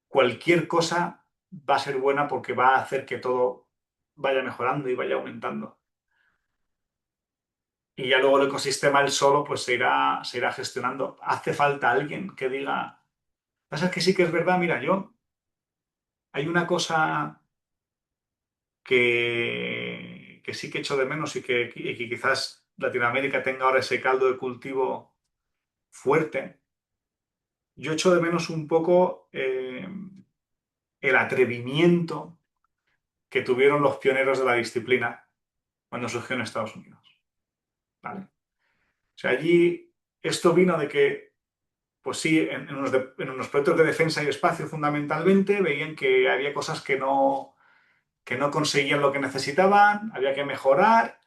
cualquier cosa va a ser buena porque va a hacer que todo vaya mejorando y vaya aumentando. Y ya luego el ecosistema él solo pues se irá gestionando. Hace falta alguien que diga, pasa que sí que es verdad, mira, hay una cosa que sí que echo de menos y que quizás Latinoamérica tenga ahora ese caldo de cultivo fuerte. Yo echo de menos un poco el atrevimiento que tuvieron los pioneros de la disciplina cuando surgió en Estados Unidos. ¿Vale? O sea, allí esto vino de que, pues sí, en unos proyectos de defensa y espacio fundamentalmente veían que había cosas que no conseguían lo que necesitaban, había que mejorar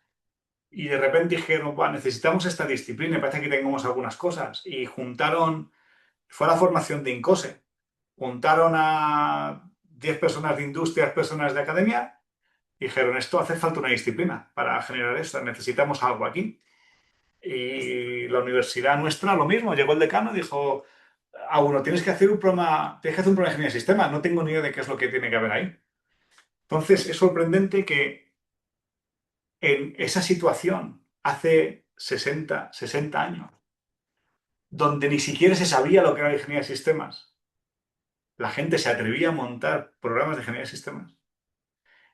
y de repente dijeron, "Buah, necesitamos esta disciplina, y parece que tengamos algunas cosas". Y fue la formación de INCOSE, juntaron a 10 personas de industria, personas de academia, y dijeron, esto hace falta una disciplina para generar esto, necesitamos algo aquí. Y la universidad nuestra lo mismo, llegó el decano y dijo, a uno, tienes que hacer un programa de ingeniería de sistemas, no tengo ni idea de qué es lo que tiene que haber ahí. Entonces es sorprendente que en esa situación, hace 60 años, donde ni siquiera se sabía lo que era la ingeniería de sistemas, la gente se atrevía a montar programas de ingeniería de sistemas.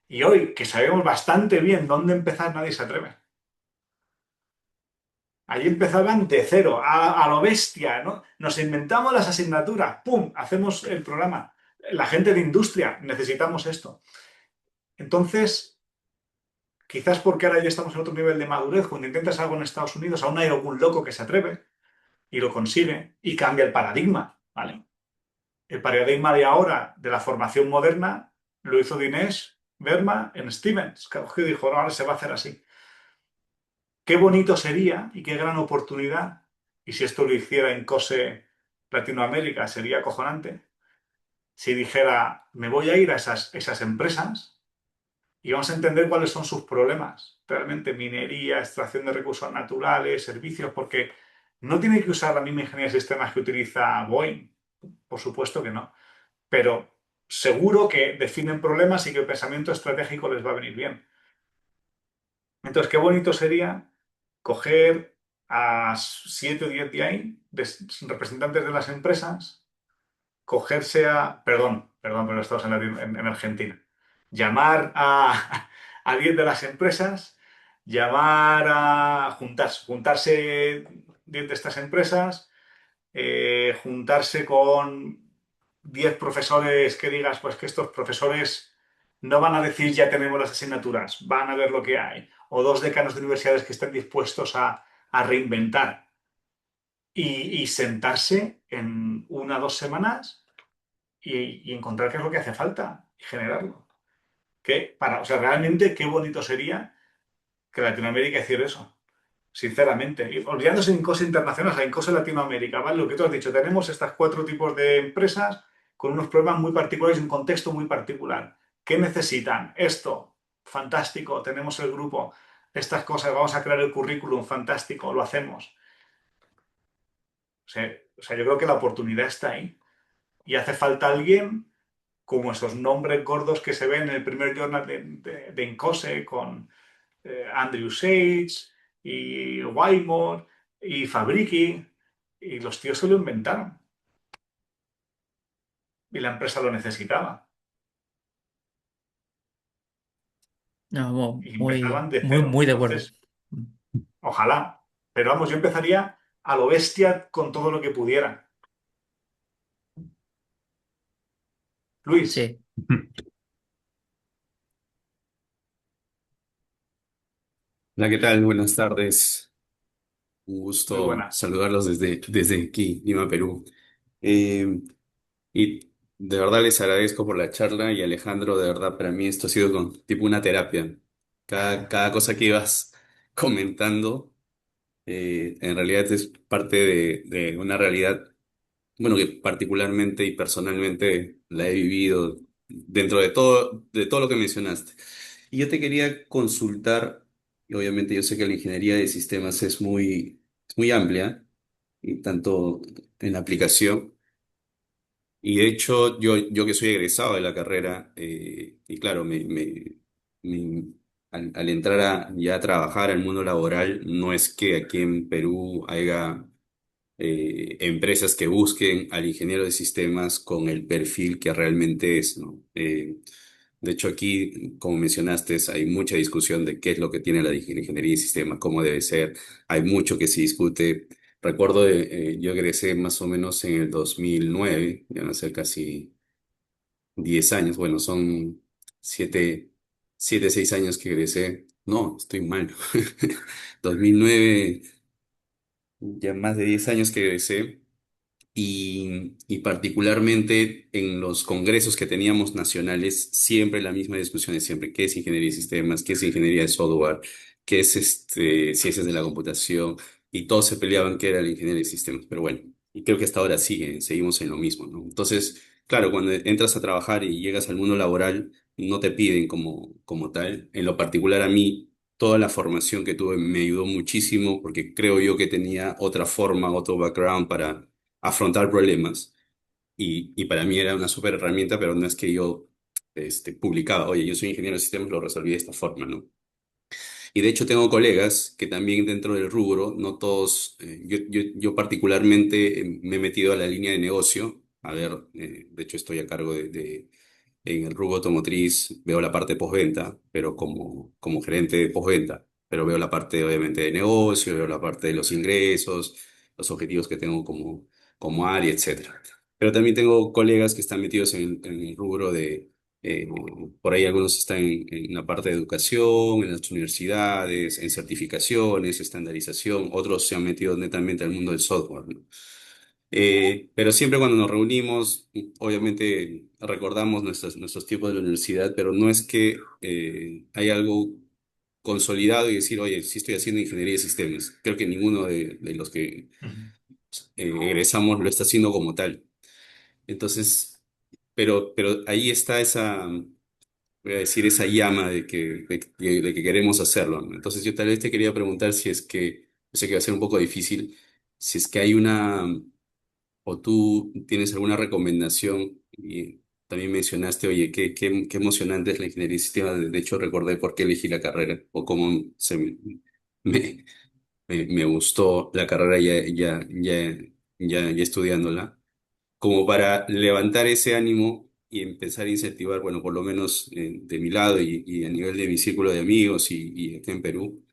Y hoy, que sabemos bastante bien dónde empezar, nadie se atreve. Allí empezaban de cero, a lo bestia, ¿no? Nos inventamos las asignaturas, ¡pum! Hacemos el programa. La gente de industria, necesitamos esto. Entonces, quizás porque ahora ya estamos en otro nivel de madurez, cuando intentas algo en Estados Unidos, aún hay algún loco que se atreve y lo consigue y cambia el paradigma, ¿vale? El paradigma de ahora, de la formación moderna, lo hizo Dinesh Verma en Stevens, que dijo, no, ahora se va a hacer así. Qué bonito sería y qué gran oportunidad, y si esto lo hiciera en COSE Latinoamérica sería acojonante, si dijera, me voy a ir a esas empresas y vamos a entender cuáles son sus problemas. Realmente minería, extracción de recursos naturales, servicios, porque no tiene que usar la misma ingeniería de sistemas que utiliza Boeing, por supuesto que no, pero seguro que definen problemas y que el pensamiento estratégico les va a venir bien. Entonces, qué bonito sería coger a 7 o 10 de ahí, representantes de las empresas, cogerse a, perdón, pero estamos en Argentina, llamar a 10 de las empresas, llamar a juntarse 10 de estas empresas, juntarse con 10 profesores que digas, pues que estos profesores no van a decir ya tenemos las asignaturas, van a ver lo que hay, o dos decanos de universidades que estén dispuestos a reinventar y sentarse en 1 o 2 semanas y encontrar qué es lo que hace falta y generarlo. O sea, realmente qué bonito sería que Latinoamérica hiciera eso. Sinceramente, y olvidándose en cosas internacionales, en cosas de Latinoamérica, ¿vale? Lo que tú has dicho, tenemos estas 4 tipos de empresas con unos problemas muy particulares y un contexto muy particular. ¿Qué necesitan? Esto, fantástico, tenemos el grupo, estas cosas, vamos a crear el currículum, fantástico, lo hacemos. Yo creo que la oportunidad está ahí. Y hace falta alguien como esos nombres gordos que se ven en el primer journal de Encose con Andrew Sage y Wymore y Fabrici. Y los tíos se lo inventaron. Y la empresa lo necesitaba. No, Y muy, empezaban de muy, cero. muy de acuerdo. Entonces, ojalá. Pero vamos, yo empezaría a lo bestia con todo lo que pudiera. Luis, Sí, Hola, ¿qué tal? Buenas tardes. Un muy gusto buenas. saludarlos desde aquí, Lima, Perú. Eh, y de verdad les agradezco por la charla y Alejandro, de verdad, para mí esto ha sido tipo una terapia. Cada cosa que ibas comentando, en realidad es parte de una realidad, bueno, que particularmente y personalmente la he vivido dentro de todo lo que mencionaste. Y yo te quería consultar, y obviamente yo sé que la ingeniería de sistemas es muy amplia, y tanto en la aplicación, y de hecho yo que soy egresado de la carrera, y claro, al entrar ya a trabajar al mundo laboral, no es que aquí en Perú haya empresas que busquen al ingeniero de sistemas con el perfil que realmente es, ¿no? De hecho, aquí, como mencionaste, hay mucha discusión de qué es lo que tiene la ingeniería de sistemas, cómo debe ser. Hay mucho que se discute. Recuerdo, yo egresé más o menos en el 2009, ya no sé, casi 10 años. Bueno, son 7, 6 años que egresé. No, estoy mal. 2009, ya más de 10 años que egresé. Y particularmente en los congresos que teníamos nacionales, siempre la misma discusión es siempre, ¿qué es ingeniería de sistemas? ¿Qué es ingeniería de software? ¿Qué es ciencias de la computación? Y todos se peleaban qué era la ingeniería de sistemas, pero bueno, y creo que hasta ahora seguimos en lo mismo, ¿no? Entonces, claro, cuando entras a trabajar y llegas al mundo laboral, no te piden como tal. En lo particular a mí, toda la formación que tuve me ayudó muchísimo porque creo yo que tenía otra forma, otro background para afrontar problemas y para mí era una súper herramienta, pero no es que yo publicaba, oye, yo soy ingeniero de sistemas, lo resolví de esta forma, ¿no? Y de hecho tengo colegas que también dentro del rubro, no todos, yo particularmente me he metido a la línea de negocio, a ver, de hecho estoy a cargo en el rubro automotriz, veo la parte de postventa, pero como gerente de postventa, pero veo la parte obviamente de negocio, veo la parte de los ingresos, los objetivos que tengo como área, etcétera. Pero también tengo colegas que están metidos en el rubro eh, por ahí algunos están en la parte de educación, en las universidades, en certificaciones, estandarización, otros se han metido netamente al mundo del software, ¿no? Pero siempre cuando nos reunimos, obviamente recordamos nuestros tiempos de la universidad, pero no es que hay algo consolidado y decir, oye, sí estoy haciendo ingeniería de sistemas. Creo que ninguno de los que egresamos lo está haciendo como tal. Entonces, pero ahí está voy a decir, esa llama de que queremos hacerlo, ¿no? Entonces yo tal vez te quería preguntar si es que, yo sé que va a ser un poco difícil, si es que hay o tú tienes alguna recomendación, y también mencionaste, oye, qué emocionante es la ingeniería de sistemas, de hecho recordé por qué elegí la carrera, o cómo me, me gustó la carrera ya estudiándola. como para levantar ese ánimo y empezar a incentivar, bueno, por lo menos de mi lado y a nivel de mi círculo de amigos y aquí en Perú,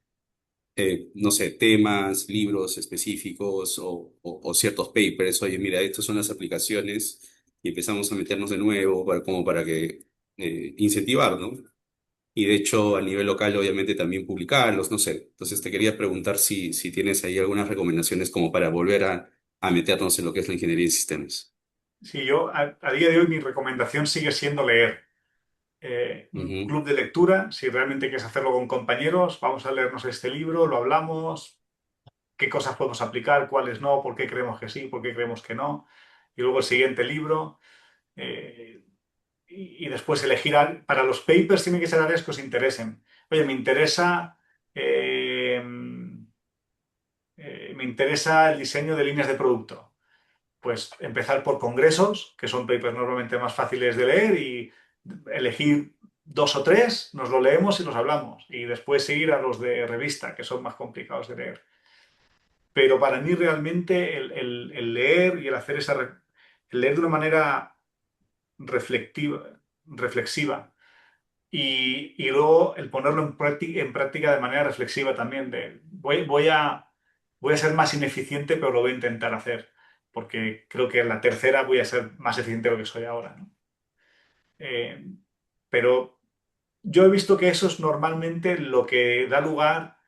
no sé, temas, libros específicos o ciertos papers. Oye, mira, estas son las aplicaciones y empezamos a meternos de nuevo como para que incentivar, ¿no? Y de hecho, a nivel local, obviamente, también publicarlos, no sé. Entonces, te quería preguntar si tienes ahí algunas recomendaciones como para volver a meternos en lo que es la ingeniería de sistemas. Sí, yo a día de hoy mi recomendación sigue siendo leer. Un Ujú. club de lectura, si realmente quieres hacerlo con compañeros, vamos a leernos este libro, lo hablamos, qué cosas podemos aplicar, cuáles no, por qué creemos que sí, por qué creemos que no. Y luego el siguiente libro. eh, y después elegir, para los papers tienen que ser áreas que os interesen. Oye, me interesa el diseño de líneas de producto. Pues empezar por congresos, que son papers normalmente más fáciles de leer, y elegir dos o tres, nos lo leemos y los hablamos. Y después seguir a los de revista, que son más complicados de leer. Pero para mí realmente el leer y el hacer el leer de una manera reflectiva, reflexiva y luego el ponerlo en práctica de manera reflexiva también, de voy a ser más ineficiente, pero lo voy a intentar hacer, porque creo que en la tercera voy a ser más eficiente de lo que soy ahora, ¿no? Eh, pero yo he visto que eso es normalmente lo que da lugar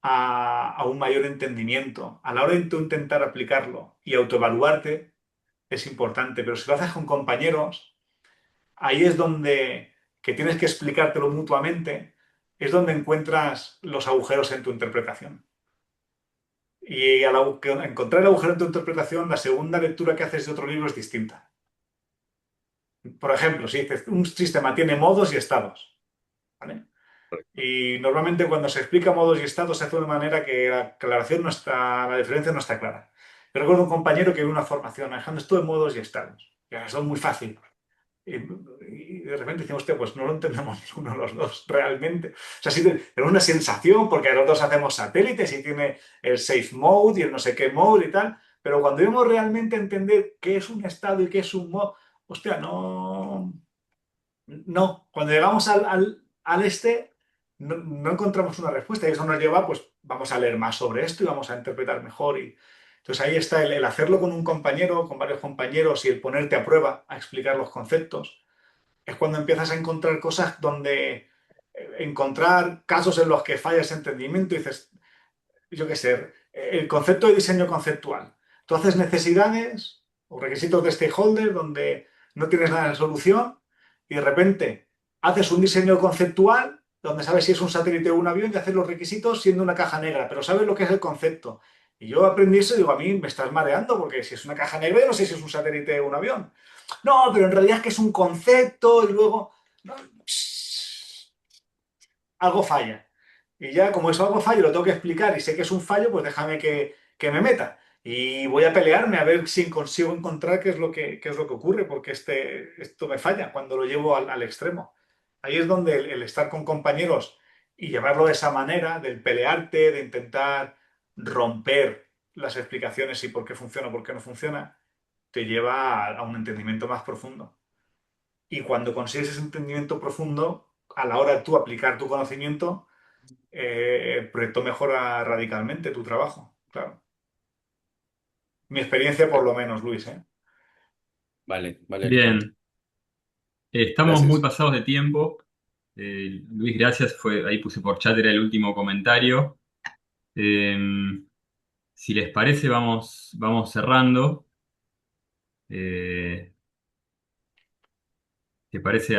a un mayor entendimiento. A la hora de tú intentar aplicarlo y autoevaluarte es importante, pero si lo haces con compañeros, ahí es donde, que tienes que explicártelo mutuamente, es donde encuentras los agujeros en tu interpretación. Y encontrar el agujero en tu interpretación, la segunda lectura que haces de otro libro es distinta. Por ejemplo, si dices, un sistema tiene modos y estados, ¿vale? Y normalmente cuando se explica modos y estados se hace de una manera que la aclaración no está, la diferencia no está clara. Yo recuerdo un compañero que dio una formación manejando esto de modos y estados. Y ahora es muy fácil. Y de repente decimos, hostia, pues no lo entendemos ninguno de los dos realmente. O sea, sí tenemos una sensación, porque los dos hacemos satélites y tiene el safe mode y el no sé qué mode y tal, pero cuando debemos realmente entender qué es un estado y qué es un mode, hostia, no, no. Cuando llegamos al este, no encontramos una respuesta y eso nos lleva, pues vamos a leer más sobre esto y vamos a interpretar mejor. Entonces ahí está el hacerlo con un compañero, con varios compañeros y el ponerte a prueba a explicar los conceptos es cuando empiezas a encontrar cosas donde encontrar casos en los que falla ese entendimiento y dices, yo qué sé, el concepto de diseño conceptual. Tú haces necesidades o requisitos de stakeholder donde no tienes nada de solución y de repente haces un diseño conceptual donde sabes si es un satélite o un avión y haces los requisitos siendo una caja negra, pero sabes lo que es el concepto. Y yo aprendí eso y digo, a mí me estás mareando porque si es una caja negra yo no sé si es un satélite o un avión. No, pero en realidad es que es un concepto y luego no, algo falla. Y ya como eso algo falla, lo tengo que explicar y sé que es un fallo, pues déjame que me meta. Y voy a pelearme a ver si consigo encontrar qué es lo que ocurre, porque esto me falla cuando lo llevo al extremo. Ahí es donde el estar con compañeros y llevarlo de esa manera, del pelearte, de intentar romper las explicaciones y por qué funciona o por qué no funciona, te lleva a un entendimiento más profundo. Y cuando consigues ese entendimiento profundo, a la hora de tú aplicar tu conocimiento, el proyecto mejora radicalmente tu trabajo. Claro. Mi experiencia, por lo menos, Luis, ¿eh? Vale, vale, Alejandro. Bien, estamos muy Gracias. pasados de tiempo. Luis, gracias. Ahí puse por chat, era el último comentario. Eh, si les parece, vamos cerrando. Eh, ¿Te parece,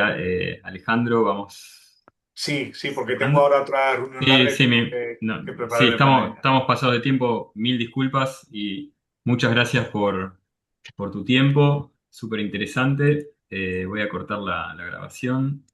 Alejandro? Vamos Sí, sí, porque tengo cerrando. ahora otra reunión Sí, larga y sí, tengo que sí, prepararme para estamos, ella. estamos pasados de tiempo. Mil disculpas y muchas gracias por tu tiempo. Súper interesante. Voy a cortar la grabación.